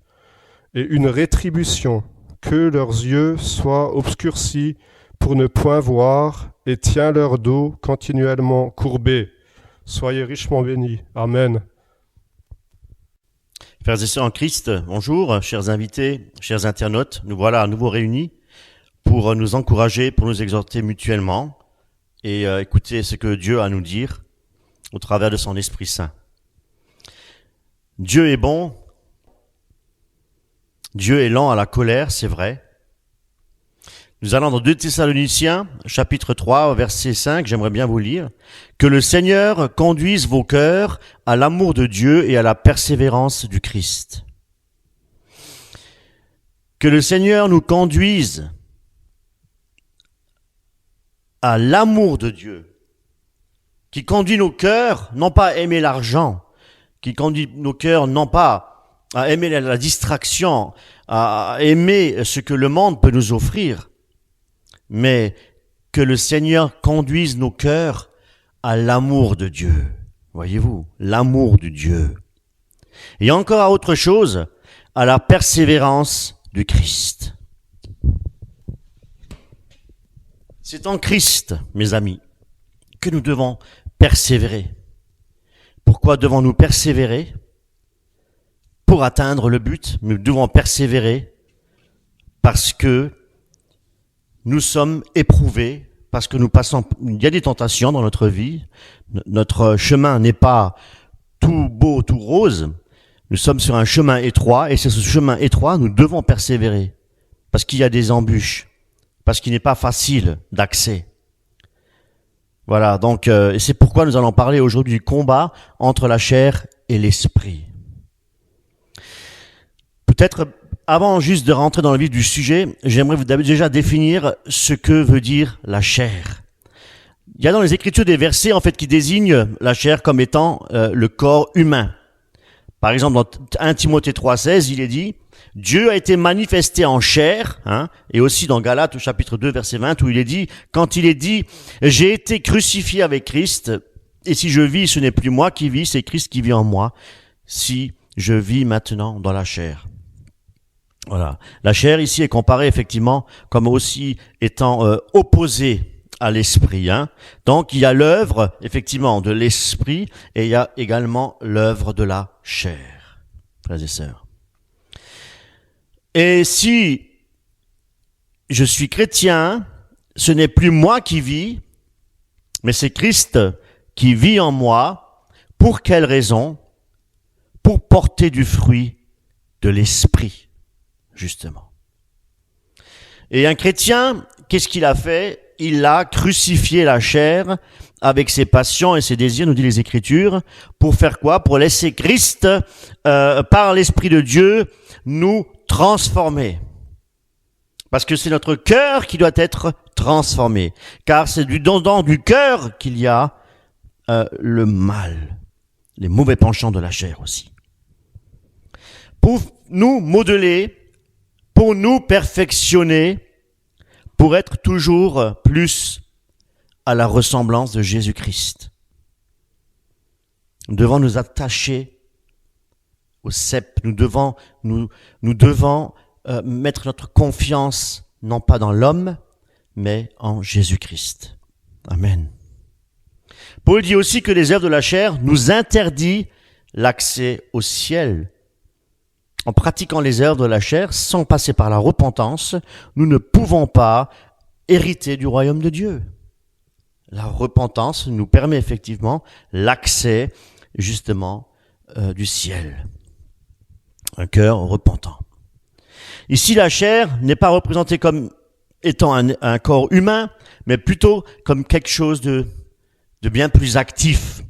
et une rétribution, que leurs yeux soient obscurcis pour ne point voir et tiens leur dos continuellement courbé. Soyez richement bénis. Amen. Frères et sœurs en Christ, bonjour, chers invités, chers internautes, nous voilà à nouveau réunis pour nous encourager, pour nous exhorter mutuellement et écouter ce que Dieu a à nous dire au travers de son Esprit Saint. Dieu est bon, Dieu est lent à la colère, c'est vrai. Nous allons dans 2 Thessaloniciens, chapitre 3, verset 5, j'aimerais bien vous lire. « Que le Seigneur conduise vos cœurs à l'amour de Dieu et à la persévérance du Christ. » Que le Seigneur nous conduise à l'amour de Dieu, qui conduit nos cœurs, non pas à aimer l'argent, qui conduit nos cœurs, non pas à aimer la distraction, à aimer ce que le monde peut nous offrir, mais que le Seigneur conduise nos cœurs à l'amour de Dieu. Voyez-vous, l'amour de Dieu. Et encore à autre chose, à la persévérance du Christ. C'est en Christ, mes amis, que nous devons persévérer. Pourquoi devons-nous persévérer? Pour atteindre le but, nous devons persévérer parce que nous sommes éprouvés, parce que nous passons, il y a des tentations dans notre vie. Notre chemin n'est pas tout beau, tout rose. Nous sommes sur un chemin étroit et c'est ce chemin étroit, nous devons persévérer parce qu'il y a des embûches, parce qu'il n'est pas facile d'accès. Voilà, donc et c'est pourquoi nous allons parler aujourd'hui du combat entre la chair et l'esprit. Peut-être avant juste de rentrer dans le vif du sujet, j'aimerais vous déjà définir ce que veut dire la chair. Il y a dans les Écritures des versets en fait qui désignent la chair comme étant le corps humain. Par exemple, dans 1 Timothée 3,16, il est dit « Dieu a été manifesté en chair », et aussi dans Galates au chapitre 2, verset 20, où il est dit, quand il est dit « J'ai été crucifié avec Christ, et si je vis, ce n'est plus moi qui vis, c'est Christ qui vit en moi, si je vis maintenant dans la chair ». Voilà. La chair ici est comparée effectivement comme aussi étant opposée à l'esprit. Donc il y a l'œuvre effectivement de l'esprit et il y a également l'œuvre de la chair, frères et sœurs. Et si je suis chrétien, ce n'est plus moi qui vis, mais c'est Christ qui vit en moi. Pour quelle raison? Pour porter du fruit de l'esprit, justement. Et un chrétien, qu'est-ce qu'il a fait? Il a crucifié la chair avec ses passions et ses désirs, nous dit les Écritures, pour faire quoi? Pour laisser Christ, par l'Esprit de Dieu, nous transformer. Parce que c'est notre cœur qui doit être transformé. Car c'est dedans du cœur qu'il y a le mal, les mauvais penchants de la chair aussi. Pour nous modeler, pour nous perfectionner, pour être toujours plus à la ressemblance de Jésus-Christ. Nous devons nous attacher au cep. Nous devons mettre notre confiance non pas dans l'homme, mais en Jésus-Christ. Amen. Paul dit aussi que les œuvres de la chair nous interdisent l'accès au ciel. En pratiquant les œuvres de la chair, sans passer par la repentance, nous ne pouvons pas hériter du royaume de Dieu. La repentance nous permet effectivement l'accès, justement, du ciel. Un cœur repentant. Ici, la chair n'est pas représentée comme étant un corps humain, mais plutôt comme quelque chose de bien plus actif.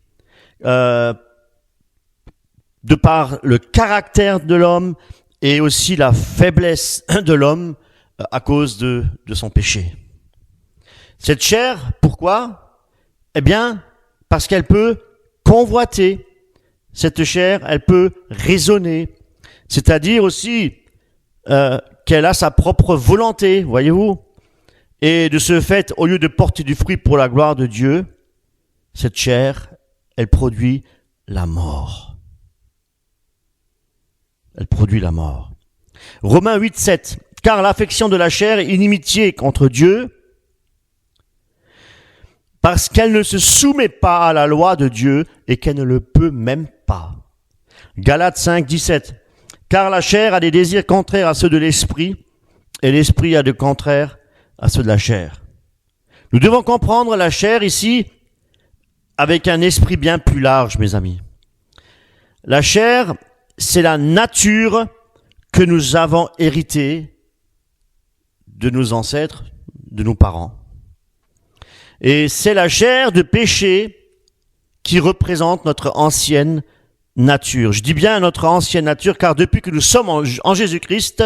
De par le caractère de l'homme et aussi la faiblesse de l'homme à cause de son péché. Cette chair, pourquoi? Eh bien, parce qu'elle peut convoiter. Cette chair, elle peut raisonner. C'est-à-dire aussi qu'elle a sa propre volonté, voyez-vous. Et de ce fait, au lieu de porter du fruit pour la gloire de Dieu, cette chair, elle produit la mort. Elle produit la mort. Romains 8, 7. Car l'affection de la chair est inimitié contre Dieu, parce qu'elle ne se soumet pas à la loi de Dieu et qu'elle ne le peut même pas. Galates 5, 17. Car la chair a des désirs contraires à ceux de l'esprit, et l'esprit a de contraires à ceux de la chair. Nous devons comprendre la chair ici avec un esprit bien plus large, mes amis. La chair, c'est la nature que nous avons héritée de nos ancêtres, de nos parents. Et c'est la chair de péché qui représente notre ancienne nature. Je dis bien notre ancienne nature, car depuis que nous sommes en Jésus-Christ,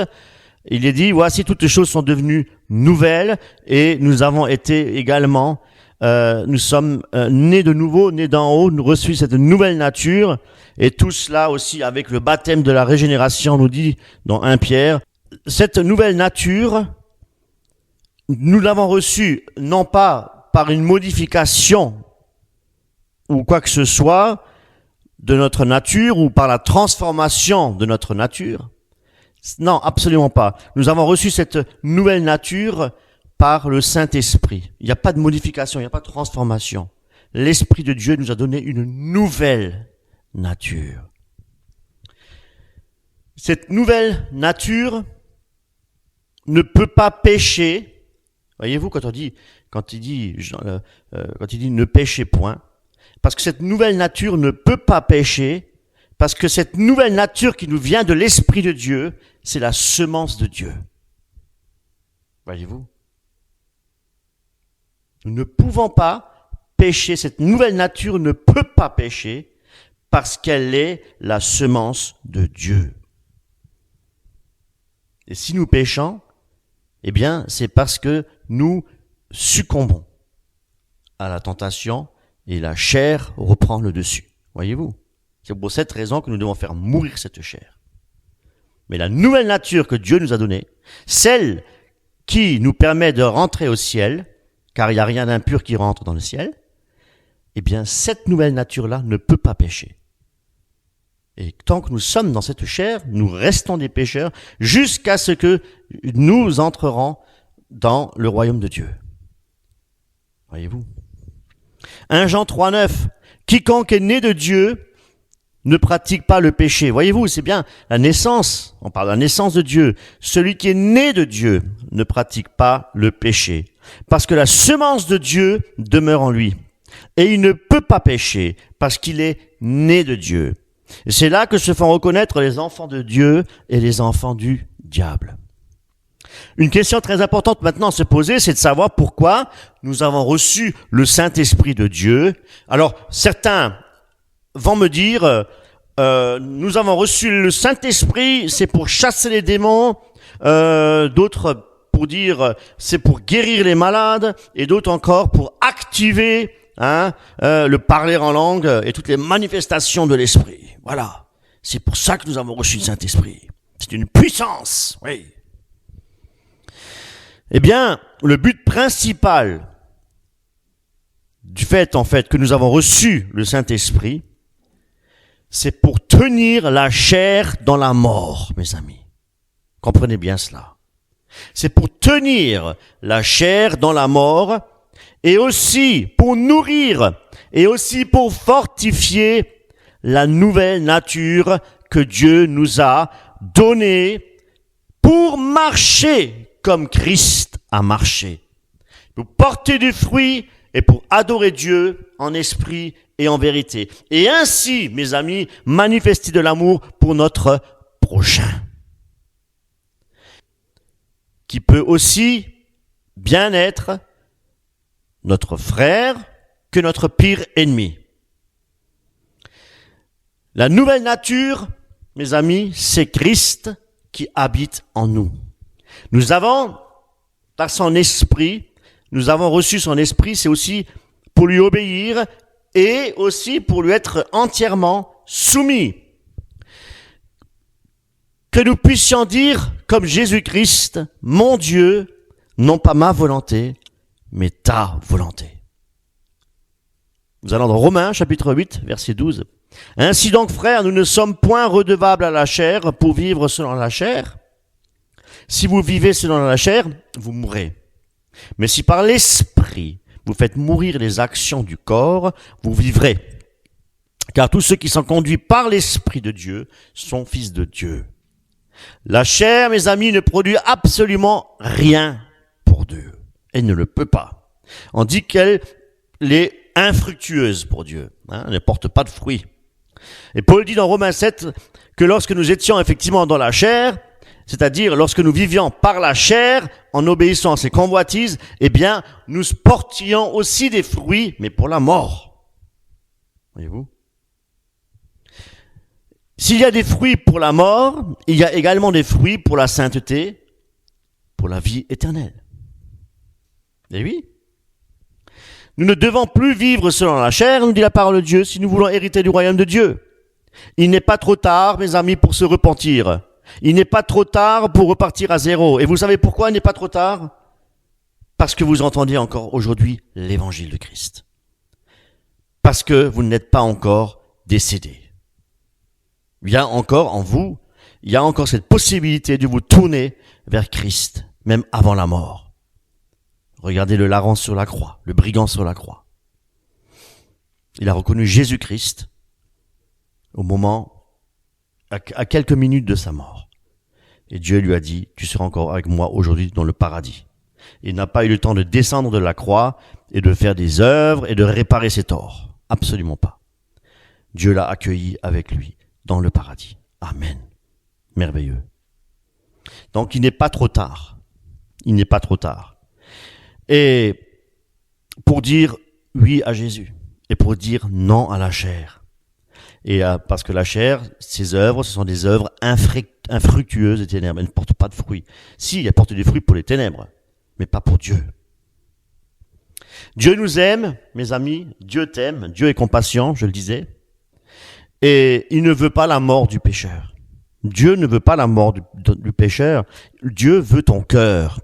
il est dit, voici toutes les choses sont devenues nouvelles, et nous avons été également, nous sommes nés de nouveau, nés d'en haut, nous reçus cette nouvelle nature, et tout cela aussi avec le baptême de la régénération, nous dit dans 1 Pierre. Cette nouvelle nature, nous l'avons reçue non pas par une modification ou quoi que ce soit de notre nature ou par la transformation de notre nature, Non, absolument pas. Nous avons reçu cette nouvelle nature par le Saint-Esprit. Il n'y a pas de modification, il n'y a pas de transformation. L'Esprit de Dieu nous a donné une nouvelle nature. Cette nouvelle nature ne peut pas pécher. Voyez-vous, quand il dit ne péchez point, parce que cette nouvelle nature ne peut pas pécher, parce que cette nouvelle nature qui nous vient de l'Esprit de Dieu, c'est la semence de Dieu. Voyez-vous? Nous ne pouvons pas pécher, cette nouvelle nature ne peut pas pécher, parce qu'elle est la semence de Dieu. Et si nous péchons, eh bien, c'est parce que nous succombons à la tentation et la chair reprend le dessus. Voyez-vous? C'est pour cette raison que nous devons faire mourir cette chair. Mais la nouvelle nature que Dieu nous a donnée, celle qui nous permet de rentrer au ciel, car il n'y a rien d'impur qui rentre dans le ciel, eh bien, cette nouvelle nature-là ne peut pas pécher. Et tant que nous sommes dans cette chair, nous restons des pécheurs jusqu'à ce que nous entrerons dans le royaume de Dieu. Voyez-vous? 1 Jean 3,9. Quiconque est né de Dieu ne pratique pas le péché. Voyez-vous, c'est bien la naissance. On parle de la naissance de Dieu. Celui qui est né de Dieu ne pratique pas le péché. Parce que la semence de Dieu demeure en lui. Et il ne peut pas pécher parce qu'il est né de Dieu. Et c'est là que se font reconnaître les enfants de Dieu et les enfants du diable. Une question très importante maintenant à se poser, c'est de savoir pourquoi nous avons reçu le Saint-Esprit de Dieu. Alors, certains vont me dire, nous avons reçu le Saint-Esprit, c'est pour chasser les démons, d'autres pour dire, c'est pour guérir les malades, et d'autres encore pour activer le parler en langue et toutes les manifestations de l'Esprit. Voilà. C'est pour ça que nous avons reçu le Saint-Esprit. C'est une puissance, oui. Eh bien, le but principal du fait, que nous avons reçu le Saint-Esprit, c'est pour tenir la chair dans la mort, mes amis. Comprenez bien cela. C'est pour tenir la chair dans la mort, et aussi pour nourrir, et aussi pour fortifier la nouvelle nature que Dieu nous a donnée pour marcher comme Christ a marché. Pour porter du fruit et pour adorer Dieu en esprit et en vérité. Et ainsi, mes amis, manifester de l'amour pour notre prochain. Qui peut aussi bien être notre frère que notre pire ennemi. La nouvelle nature, mes amis, c'est Christ qui habite en nous. Nous avons, par son esprit, nous avons reçu son esprit, c'est aussi pour lui obéir et aussi pour lui être entièrement soumis. Que nous puissions dire, comme Jésus-Christ, mon Dieu, non pas ma volonté, mais ta volonté. Nous allons dans Romains, chapitre 8, verset 12. Ainsi donc, frères, nous ne sommes point redevables à la chair pour vivre selon la chair. Si vous vivez selon la chair, vous mourrez. Mais si par l'esprit, vous faites mourir les actions du corps, vous vivrez. Car tous ceux qui sont conduits par l'esprit de Dieu sont fils de Dieu. La chair, mes amis, ne produit absolument rien pour Dieu. Elle ne le peut pas. On dit qu'elle est infructueuse pour Dieu. Elle ne porte pas de fruits. Et Paul dit dans Romains 7 que lorsque nous étions effectivement dans la chair, c'est-à-dire lorsque nous vivions par la chair, en obéissant à ses convoitises, eh bien, nous portions aussi des fruits, mais pour la mort. Voyez-vous? S'il y a des fruits pour la mort, il y a également des fruits pour la sainteté, pour la vie éternelle. Eh oui. Nous ne devons plus vivre selon la chair, nous dit la parole de Dieu, si nous voulons hériter du royaume de Dieu. Il n'est pas trop tard, mes amis, pour se repentir. Il n'est pas trop tard pour repartir à zéro. Et vous savez pourquoi il n'est pas trop tard? Parce que vous entendez encore aujourd'hui l'évangile de Christ. Parce que vous n'êtes pas encore décédé. Il y a encore en vous il y a encore cette possibilité de vous tourner vers Christ, même avant la mort. Regardez le larron sur la croix, le brigand sur la croix. Il a reconnu Jésus-Christ au moment, à quelques minutes de sa mort. Et Dieu lui a dit, tu seras encore avec moi aujourd'hui dans le paradis. Il n'a pas eu le temps de descendre de la croix et de faire des œuvres et de réparer ses torts. Absolument pas. Dieu l'a accueilli avec lui dans le paradis. Amen. Merveilleux. Donc il n'est pas trop tard. Il n'est pas trop tard. Et pour dire oui à Jésus et pour dire non à la chair. Et parce que la chair, ses œuvres, ce sont des œuvres infructueuses et ténèbres. Elle ne porte pas de fruits. Si, elle porte des fruits pour les ténèbres, mais pas pour Dieu. Dieu nous aime, mes amis. Dieu t'aime. Dieu est compatient, je le disais. Et il ne veut pas la mort du pécheur. Dieu ne veut pas la mort du pécheur. Dieu veut ton cœur.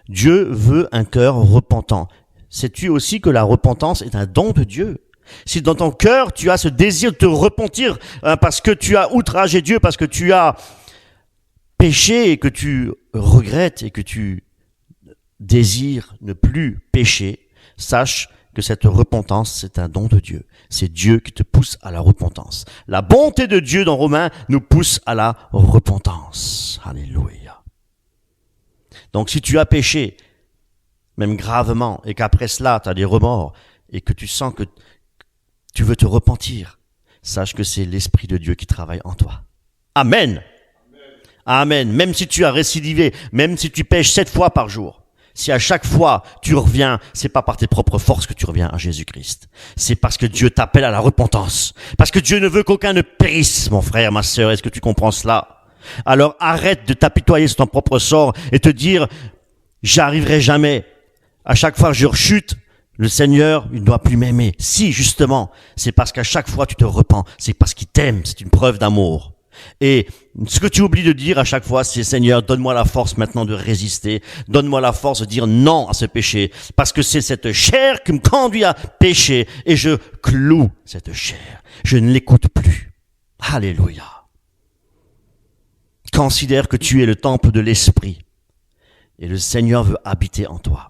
Dieu veut un cœur repentant. Sais-tu aussi que la repentance est un don de Dieu? Si dans ton cœur, tu as ce désir de te repentir parce que tu as outragé Dieu, parce que tu as péché et que tu regrettes et que tu désires ne plus pécher, sache que cette repentance, c'est un don de Dieu. C'est Dieu qui te pousse à la repentance. La bonté de Dieu dans Romains nous pousse à la repentance. Alléluia. Donc si tu as péché, même gravement, et qu'après cela, tu as des remords, et que tu sens que tu veux te repentir, sache que c'est l'Esprit de Dieu qui travaille en toi. Amen. Amen. Même si tu as récidivé, même si tu pêches 7 fois par jour, si à chaque fois tu reviens, c'est pas par tes propres forces que tu reviens à Jésus-Christ. C'est parce que Dieu t'appelle à la repentance. Parce que Dieu ne veut qu'aucun ne périsse, mon frère, ma sœur. Est-ce que tu comprends cela? Alors arrête de t'apitoyer sur ton propre sort et te dire, j'arriverai jamais. À chaque fois que je rechute, le Seigneur, il ne doit plus m'aimer. Si, justement, c'est parce qu'à chaque fois tu te repens. C'est parce qu'il t'aime. C'est une preuve d'amour. Et ce que tu oublies de dire à chaque fois, c'est Seigneur, donne-moi la force maintenant de résister. Donne-moi la force de dire non à ce péché. Parce que c'est cette chair qui me conduit à pécher. Et je cloue cette chair. Je ne l'écoute plus. Alléluia. Considère que tu es le temple de l'Esprit. Et le Seigneur veut habiter en toi.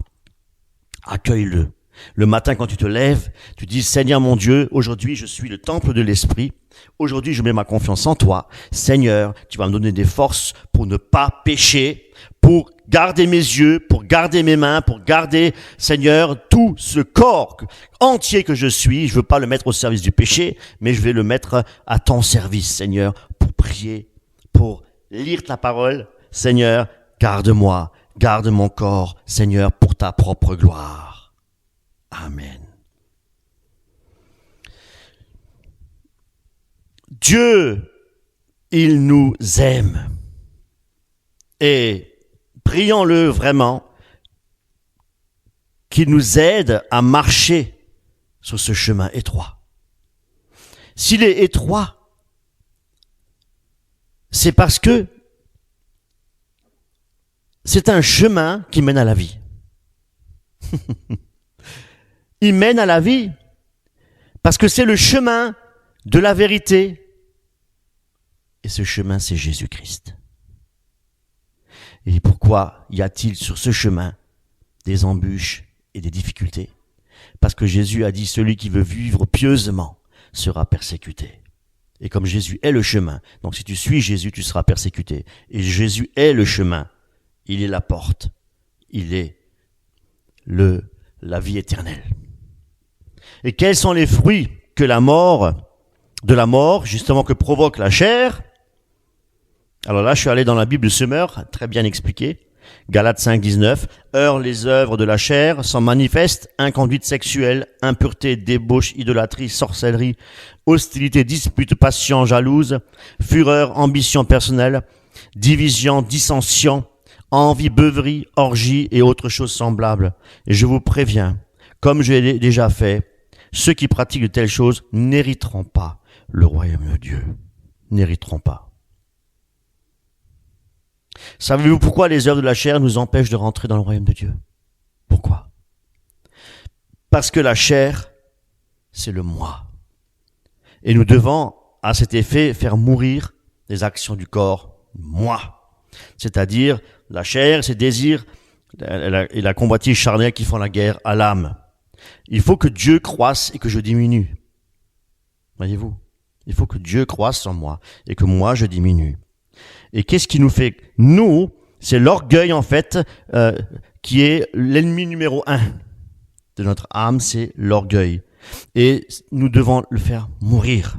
Accueille-le. Le matin, quand tu te lèves, tu dis, Seigneur mon Dieu, aujourd'hui je suis le temple de l'Esprit. Aujourd'hui je mets ma confiance en toi. Seigneur, tu vas me donner des forces pour ne pas pécher, pour garder mes yeux, pour garder mes mains, pour garder, Seigneur, tout ce corps entier que je suis. Je veux pas le mettre au service du péché, mais je vais le mettre à ton service, Seigneur, pour prier, pour lire ta parole. Seigneur, garde-moi, garde mon corps, Seigneur, pour ta propre gloire. Amen. Dieu, il nous aime. Et prions-le vraiment qu'il nous aide à marcher sur ce chemin étroit. S'il est étroit, c'est parce que c'est un chemin qui mène à la vie. Il mène à la vie parce que c'est le chemin de la vérité. Et ce chemin, c'est Jésus-Christ. Et pourquoi y a-t-il sur ce chemin des embûches et des difficultés? Parce que Jésus a dit, celui qui veut vivre pieusement sera persécuté. Et comme Jésus est le chemin, donc si tu suis Jésus, tu seras persécuté. Et Jésus est le chemin. Il est la porte. Il est la vie éternelle. Et quels sont les fruits que de la mort, justement, que provoque la chair? Alors là, je suis allé dans la Bible de Semeur, très bien expliqué. Galates 5, 19. Or, les œuvres de la chair sont manifestes: inconduite sexuelle, impureté, débauche, idolâtrie, sorcellerie, hostilité, dispute, passion, jalouse, fureur, ambition personnelle, division, dissension, envie, beuverie, orgie et autres choses semblables. Et je vous préviens, comme je l'ai déjà fait, ceux qui pratiquent de telles choses n'hériteront pas le royaume de Dieu. N'hériteront pas. Savez-vous pourquoi les œuvres de la chair nous empêchent de rentrer dans le royaume de Dieu? Pourquoi? Parce que la chair, c'est le moi. Et nous devons, à cet effet, faire mourir les actions du corps moi. C'est-à-dire la chair, ses désirs et la convoitise charnelle qui font la guerre à l'âme. Il faut que Dieu croisse et que je diminue. Voyez-vous, il faut que Dieu croisse en moi et que moi je diminue. Et qu'est-ce qui nous fait? Nous, c'est l'orgueil en fait qui est l'ennemi numéro 1 de notre âme, c'est l'orgueil. Et nous devons le faire mourir.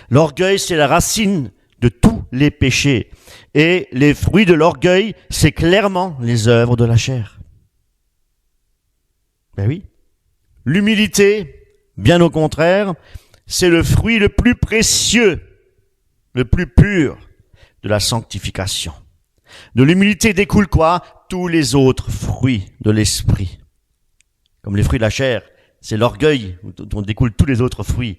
L'orgueil, c'est la racine de tous les péchés. Et les fruits de l'orgueil, c'est clairement les œuvres de la chair. Ben oui. L'humilité, bien au contraire, c'est le fruit le plus précieux, le plus pur de la sanctification. De l'humilité découle quoi? Tous les autres fruits de l'esprit. Comme les fruits de la chair, c'est l'orgueil dont découlent tous les autres fruits,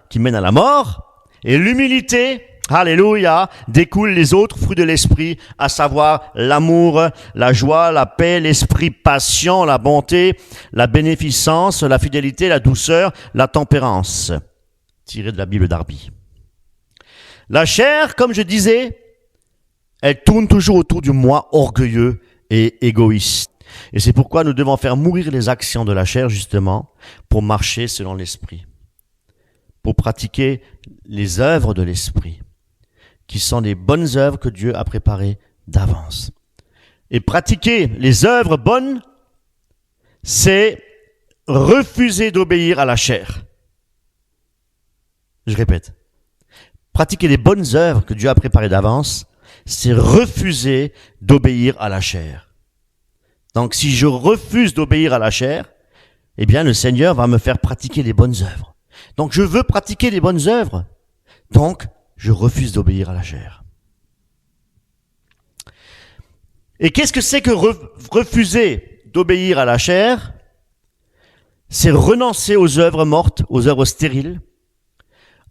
qui mènent à la mort. Et l'humilité, alléluia, découlent les autres fruits de l'esprit, à savoir l'amour, la joie, la paix, l'esprit patient, la bonté, la bénéficence, la fidélité, la douceur, la tempérance. Tiré de la Bible d'Arby. La chair, comme je disais, elle tourne toujours autour du moi orgueilleux et égoïste. Et c'est pourquoi nous devons faire mourir les actions de la chair, justement, pour marcher selon l'esprit. Pour pratiquer les œuvres de l'esprit, qui sont les bonnes œuvres que Dieu a préparées d'avance. Et pratiquer les œuvres bonnes, c'est refuser d'obéir à la chair. Je répète. Pratiquer les bonnes œuvres que Dieu a préparées d'avance, c'est refuser d'obéir à la chair. Donc, si je refuse d'obéir à la chair, eh bien, le Seigneur va me faire pratiquer les bonnes œuvres. Donc, je veux pratiquer les bonnes œuvres. Donc, je refuse d'obéir à la chair. Et qu'est-ce que c'est que refuser d'obéir à la chair? C'est renoncer aux œuvres mortes, aux œuvres stériles,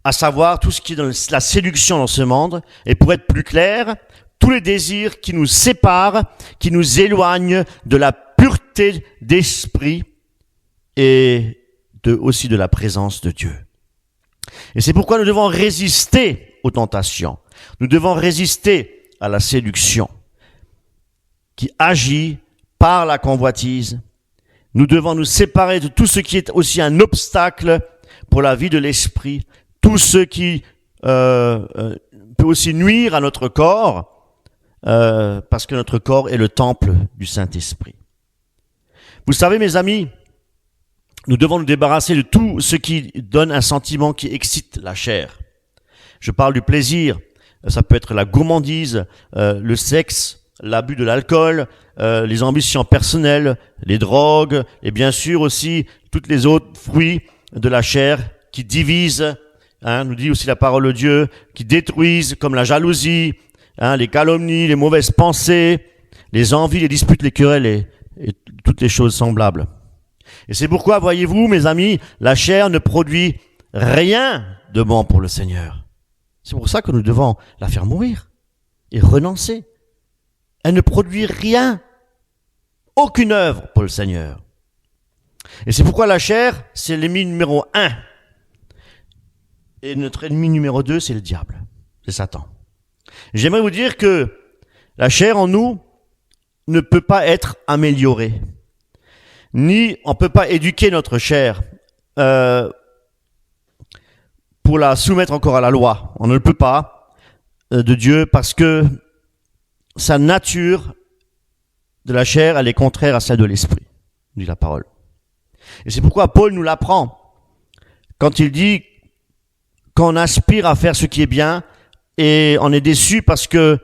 à savoir tout ce qui est dans la séduction dans ce monde, et pour être plus clair, tous les désirs qui nous séparent, qui nous éloignent de la pureté d'esprit et aussi de la présence de Dieu. Et c'est pourquoi nous devons résister aux tentations. Nous devons résister à la séduction qui agit par la convoitise. Nous devons nous séparer de tout ce qui est aussi un obstacle pour la vie de l'esprit, tout ce qui peut aussi nuire à notre corps, parce que notre corps est le temple du Saint-Esprit. Vous savez, mes amis, nous devons nous débarrasser de tout ce qui donne un sentiment qui excite la chair. Je parle du plaisir, ça peut être la gourmandise, le sexe, l'abus de l'alcool, les ambitions personnelles, les drogues, et bien sûr aussi toutes les autres fruits de la chair qui divisent, nous dit aussi la parole de Dieu, qui détruisent comme la jalousie, les calomnies, les mauvaises pensées, les envies, les disputes, les querelles et toutes les choses semblables. Et c'est pourquoi, voyez-vous, mes amis, la chair ne produit rien de bon pour le Seigneur. C'est pour ça que nous devons la faire mourir et renoncer. Elle ne produit rien, aucune œuvre pour le Seigneur. Et c'est pourquoi la chair, c'est l'ennemi numéro 1. Et notre ennemi numéro 2, c'est le diable, c'est Satan. J'aimerais vous dire que la chair en nous ne peut pas être améliorée. Ni on ne peut pas éduquer notre chair pour la soumettre encore à la loi. On ne le peut pas de Dieu parce que sa nature de la chair, elle est contraire à celle de l'esprit, dit la parole. Et c'est pourquoi Paul nous l'apprend quand il dit qu'on aspire à faire ce qui est bien et on est déçu parce que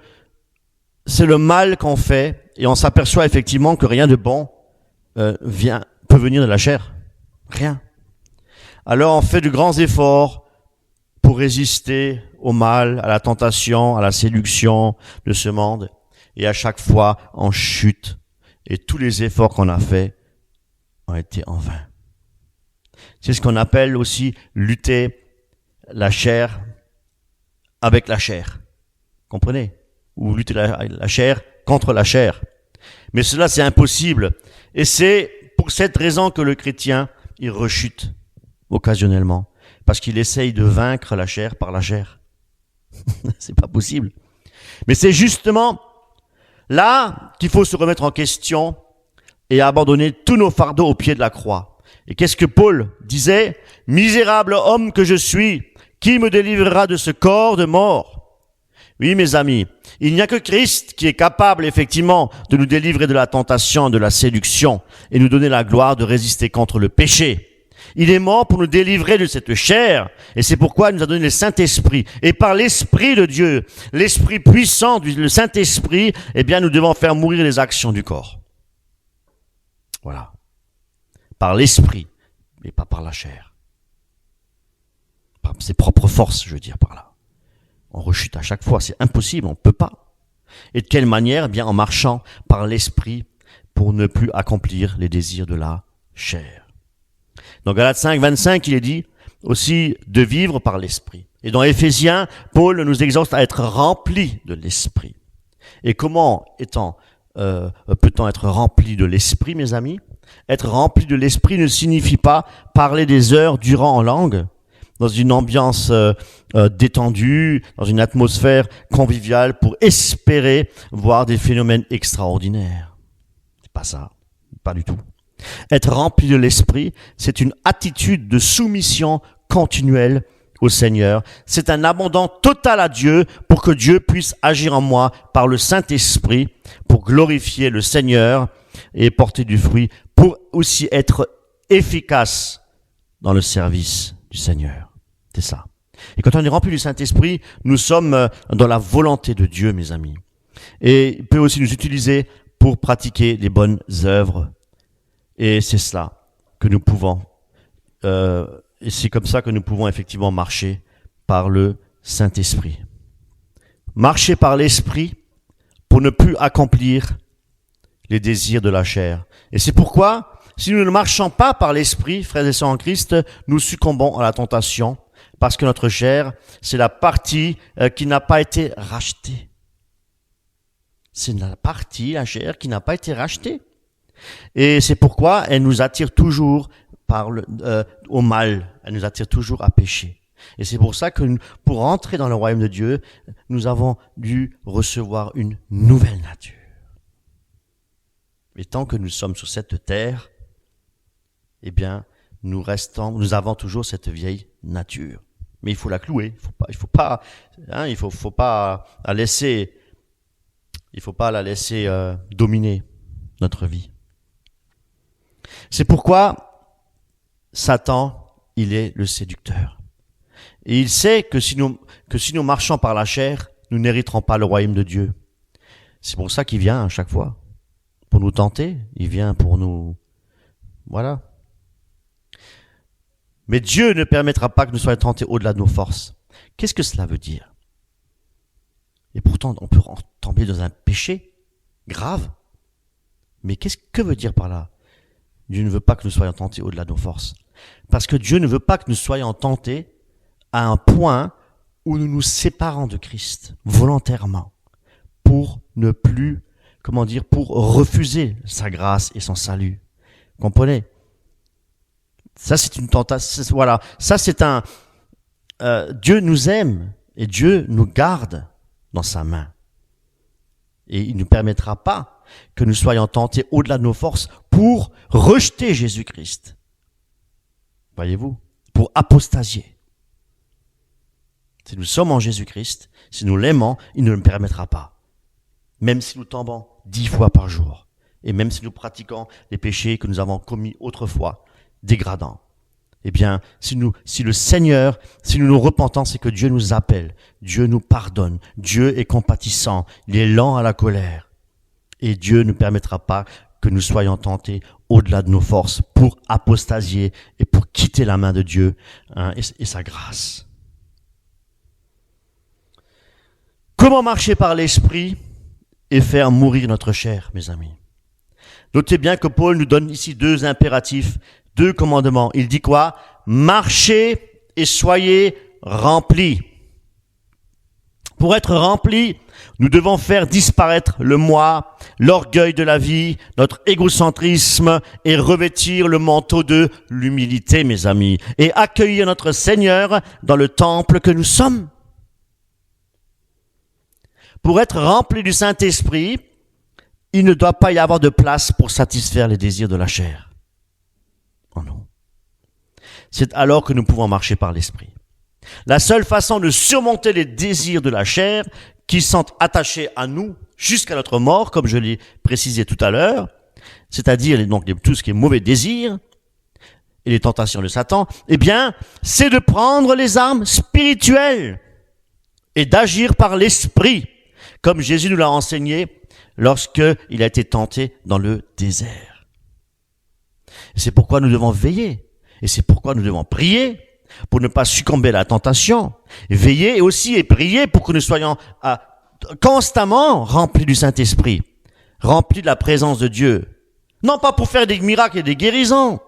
c'est le mal qu'on fait et on s'aperçoit effectivement que rien de bon peut venir de la chair. Rien. Alors on fait de grands efforts pour résister au mal, à la tentation, à la séduction de ce monde. Et à chaque fois, on chute. Et tous les efforts qu'on a faits ont été en vain. C'est ce qu'on appelle aussi lutter la chair avec la chair. Comprenez? Ou lutter la chair contre la chair. Mais cela, c'est impossible. Et c'est pour cette raison que le chrétien, il rechute occasionnellement. Parce qu'il essaye de vaincre la chair par la chair. C'est pas possible. Mais c'est justement là qu'il faut se remettre en question et abandonner tous nos fardeaux au pied de la croix. Et qu'est-ce que Paul disait? « Misérable homme que je suis, qui me délivrera de ce corps de mort ?» Oui, mes amis, il n'y a que Christ qui est capable, effectivement, de nous délivrer de la tentation, de la séduction, et nous donner la gloire de résister contre le péché. Il est mort pour nous délivrer de cette chair, et c'est pourquoi il nous a donné le Saint-Esprit. Et par l'Esprit de Dieu, l'Esprit puissant, le Saint-Esprit, eh bien, nous devons faire mourir les actions du corps. Voilà. Par l'Esprit, mais pas par la chair. Par ses propres forces, je veux dire par là. On rechute à chaque fois, c'est impossible, on ne peut pas. Et de quelle manière? Eh bien, en marchant par l'Esprit pour ne plus accomplir les désirs de la chair. Dans Galates 5, 25, il est dit aussi de vivre par l'Esprit. Et dans Éphésiens, Paul nous exhorte à être remplis de l'Esprit. Et comment peut-on être rempli de l'Esprit, mes amis? Être rempli de l'Esprit ne signifie pas parler des heures durant en langue, dans une ambiance détendue, dans une atmosphère conviviale pour espérer voir des phénomènes extraordinaires. C'est pas ça, pas du tout. Être rempli de l'Esprit, c'est une attitude de soumission continuelle au Seigneur. C'est un abandon total à Dieu pour que Dieu puisse agir en moi par le Saint-Esprit pour glorifier le Seigneur et porter du fruit, pour aussi être efficace dans le service du Seigneur. C'est ça. Et quand on est rempli du Saint-Esprit, nous sommes dans la volonté de Dieu, mes amis. Et il peut aussi nous utiliser pour pratiquer des bonnes œuvres. Et c'est cela que nous pouvons, et c'est comme ça que nous pouvons effectivement marcher par le Saint-Esprit. Marcher par l'Esprit pour ne plus accomplir les désirs de la chair. Et c'est pourquoi, si nous ne marchons pas par l'Esprit, frères et sœurs en Christ, nous succombons à la tentation, parce que notre chair, c'est la partie qui n'a pas été rachetée. C'est la partie, la chair, qui n'a pas été rachetée. Et c'est pourquoi elle nous attire toujours au mal, elle nous attire toujours à pécher. Et c'est pour ça que pour entrer dans le royaume de Dieu, nous avons dû recevoir une nouvelle nature. Et tant que nous sommes sur cette terre, eh bien, nous avons toujours cette vieille nature. Mais il faut la clouer, il faut pas la laisser dominer notre vie. C'est pourquoi Satan, il est le séducteur. Et il sait que si nous marchons par la chair, nous n'hériterons pas le royaume de Dieu. C'est pour ça qu'il vient à chaque fois. Pour nous tenter, il vient pour nous... Voilà. Mais Dieu ne permettra pas que nous soyons tentés au-delà de nos forces. Qu'est-ce que cela veut dire? Et pourtant, on peut tomber dans un péché grave. Mais que veut dire par là? Dieu ne veut pas que nous soyons tentés au-delà de nos forces. Parce que Dieu ne veut pas que nous soyons tentés à un point où nous nous séparons de Christ volontairement pour ne plus, pour refuser sa grâce et son salut. Comprenez? Ça, c'est une tentation. Voilà. Ça, c'est Dieu nous aime et Dieu nous garde dans sa main. Et il ne permettra pas que nous soyons tentés au-delà de nos forces pour rejeter Jésus-Christ. Voyez-vous? Pour apostasier. Si nous sommes en Jésus-Christ, si nous l'aimons, il ne le permettra pas. Même si nous tombons 10 fois par jour, et même si nous pratiquons les péchés que nous avons commis autrefois, dégradants, eh bien, si nous nous repentons, c'est que Dieu nous appelle, Dieu nous pardonne, Dieu est compatissant, il est lent à la colère. Et Dieu ne permettra pas que nous soyons tentés au-delà de nos forces pour apostasier et pour quitter la main de Dieu et sa grâce. Comment marcher par l'Esprit et faire mourir notre chair, mes amis? Notez bien que Paul nous donne ici 2 impératifs, 2 commandements. Il dit quoi? Marchez et soyez remplis. Pour être remplis, nous devons faire disparaître le moi, l'orgueil de la vie, notre égocentrisme et revêtir le manteau de l'humilité, mes amis, et accueillir notre Seigneur dans le temple que nous sommes. Pour être rempli du Saint-Esprit, il ne doit pas y avoir de place pour satisfaire les désirs de la chair. Oh non. C'est alors que nous pouvons marcher par l'Esprit. La seule façon de surmonter les désirs de la chair qui sont attachés à nous jusqu'à notre mort, comme je l'ai précisé tout à l'heure, c'est-à-dire donc tout ce qui est mauvais désir et les tentations de Satan, eh bien, c'est de prendre les armes spirituelles et d'agir par l'Esprit, comme Jésus nous l'a enseigné lorsqu'il a été tenté dans le désert. Et c'est pourquoi nous devons veiller, et c'est pourquoi nous devons prier, pour ne pas succomber à la tentation, veiller aussi et prier pour que nous soyons constamment remplis du Saint-Esprit, remplis de la présence de Dieu. Non pas pour faire des miracles et des guérisons,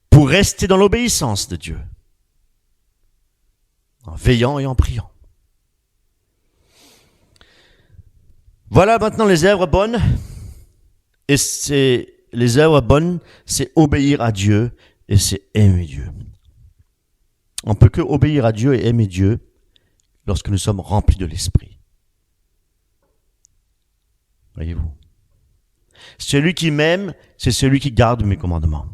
pour rester dans l'obéissance de Dieu, en veillant et en priant. Voilà maintenant les œuvres bonnes, et les œuvres bonnes, c'est obéir à Dieu et c'est aimer Dieu. On peut que obéir à Dieu et aimer Dieu lorsque nous sommes remplis de l'Esprit. Voyez-vous. Celui qui m'aime, c'est celui qui garde mes commandements.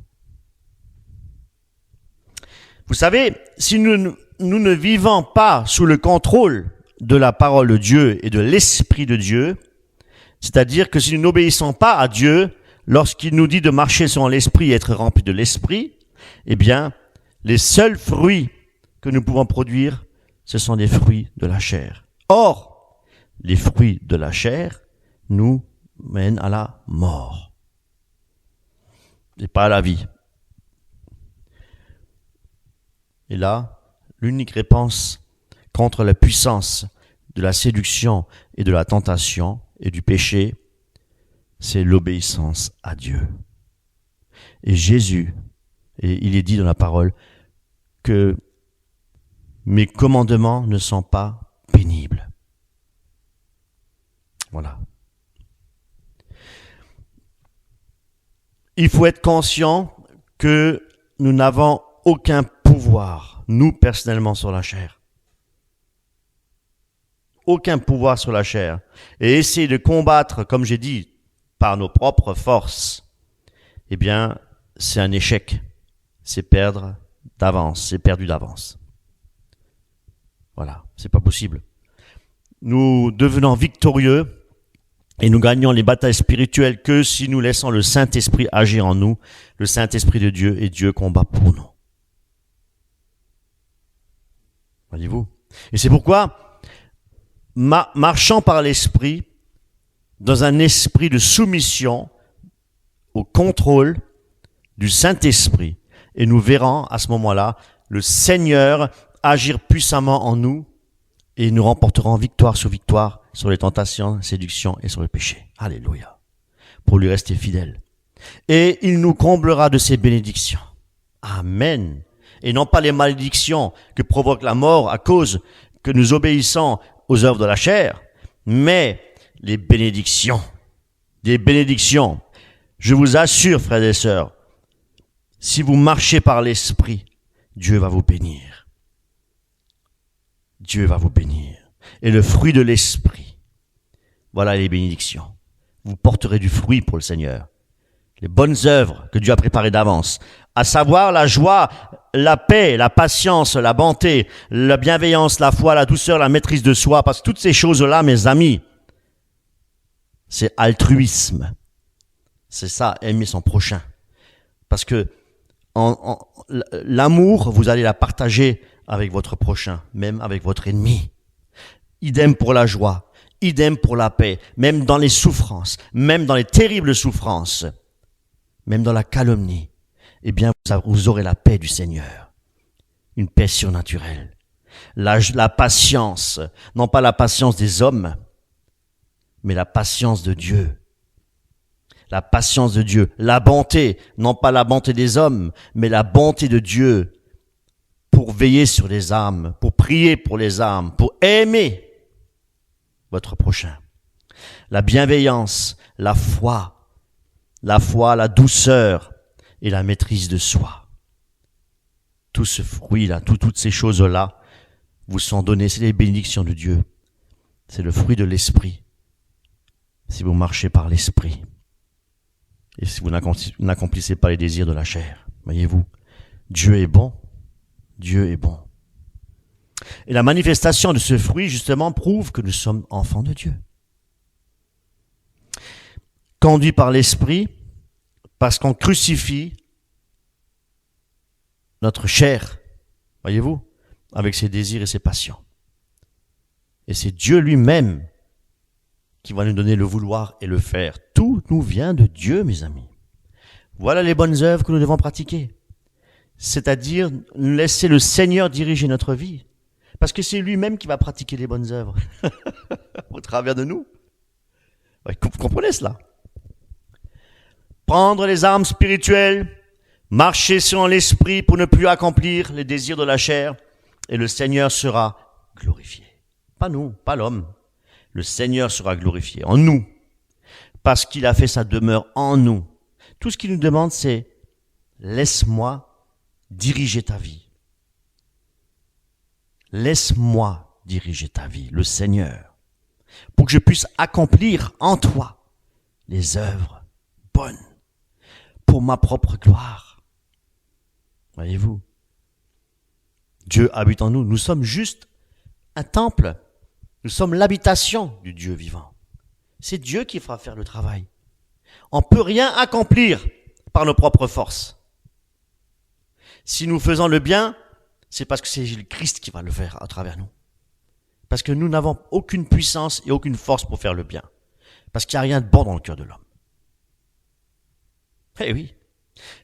Vous savez, si nous ne vivons pas sous le contrôle de la parole de Dieu et de l'Esprit de Dieu, c'est-à-dire que si nous n'obéissons pas à Dieu, lorsqu'il nous dit de marcher selon l'Esprit et être remplis de l'Esprit, eh bien, les seuls fruits que nous pouvons produire, ce sont des fruits de la chair. Or, les fruits de la chair nous mènent à la mort et pas à la vie. Et là, l'unique réponse contre la puissance de la séduction et de la tentation et du péché, c'est l'obéissance à Dieu. Et Jésus, et il est dit dans la parole que mes commandements ne sont pas pénibles. Voilà. Il faut être conscient que nous n'avons aucun pouvoir, nous personnellement, sur la chair. Aucun pouvoir sur la chair. Et essayer de combattre, comme j'ai dit, par nos propres forces, eh bien, c'est un échec. C'est perdre d'avance, c'est perdu d'avance. Voilà, c'est pas possible. Nous devenons victorieux et nous gagnons les batailles spirituelles que si nous laissons le Saint-Esprit agir en nous, le Saint-Esprit de Dieu, et Dieu combat pour nous. Voyez-vous? Et c'est pourquoi, marchant par l'Esprit, dans un esprit de soumission au contrôle du Saint-Esprit, et nous verrons à ce moment-là le Seigneur agir puissamment en nous, et nous remporterons victoire sur les tentations, séductions et sur le péché. Alléluia. Pour lui rester fidèle. Et il nous comblera de ses bénédictions. Amen. Et non pas les malédictions que provoque la mort à cause que nous obéissons aux œuvres de la chair, mais les bénédictions. Des bénédictions. Je vous assure, frères et sœurs, si vous marchez par l'Esprit, Dieu va vous bénir. Dieu va vous bénir. Et le fruit de l'Esprit, voilà les bénédictions. Vous porterez du fruit pour le Seigneur. Les bonnes œuvres que Dieu a préparées d'avance, à savoir la joie, la paix, la patience, la bonté, la bienveillance, la foi, la douceur, la maîtrise de soi, parce que toutes ces choses-là, mes amis, c'est altruisme. C'est ça, aimer son prochain. Parce que l'amour, vous allez la partager avec votre prochain, même avec votre ennemi. Idem pour la joie, idem pour la paix, même dans les souffrances, même dans les terribles souffrances, même dans la calomnie. Eh bien, vous aurez la paix du Seigneur, une paix surnaturelle. La patience, non pas la patience des hommes, mais la patience de Dieu. La patience de Dieu, la bonté, non pas la bonté des hommes, mais la bonté de Dieu pour veiller sur les âmes, pour prier pour les âmes, pour aimer votre prochain. La bienveillance, la foi, la douceur et la maîtrise de soi. Tout ce fruit-là, toutes ces choses-là vous sont données, c'est les bénédictions de Dieu. C'est le fruit de l'esprit. Si vous marchez par l'esprit. Et si vous n'accomplissez pas les désirs de la chair. Voyez-vous, Dieu est bon. Dieu est bon. Et la manifestation de ce fruit, justement, prouve que nous sommes enfants de Dieu. Conduits par l'esprit, parce qu'on crucifie notre chair, voyez-vous, avec ses désirs et ses passions. Et c'est Dieu lui-même qui va nous donner le vouloir et le faire. Tout nous vient de Dieu, mes amis. Voilà les bonnes œuvres que nous devons pratiquer. C'est-à-dire laisser le Seigneur diriger notre vie. Parce que c'est lui-même qui va pratiquer les bonnes œuvres au travers de nous. Vous comprenez cela? Prendre les armes spirituelles, marcher selon l'esprit pour ne plus accomplir les désirs de la chair, et le Seigneur sera glorifié. Pas nous, pas l'homme. Le Seigneur sera glorifié en nous, parce qu'il a fait sa demeure en nous. Tout ce qu'il nous demande, c'est « laisse-moi diriger ta vie ». Laisse-moi diriger ta vie, le Seigneur, pour que je puisse accomplir en toi les œuvres bonnes pour ma propre gloire. Voyez-vous, Dieu habite en nous. Nous sommes juste un temple. Nous sommes l'habitation du Dieu vivant. C'est Dieu qui fera faire le travail. On ne peut rien accomplir par nos propres forces. Si nous faisons le bien, c'est parce que c'est le Christ qui va le faire à travers nous. Parce que nous n'avons aucune puissance et aucune force pour faire le bien. Parce qu'il n'y a rien de bon dans le cœur de l'homme. Eh oui.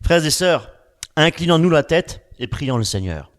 Frères et sœurs, inclinons-nous la tête et prions le Seigneur.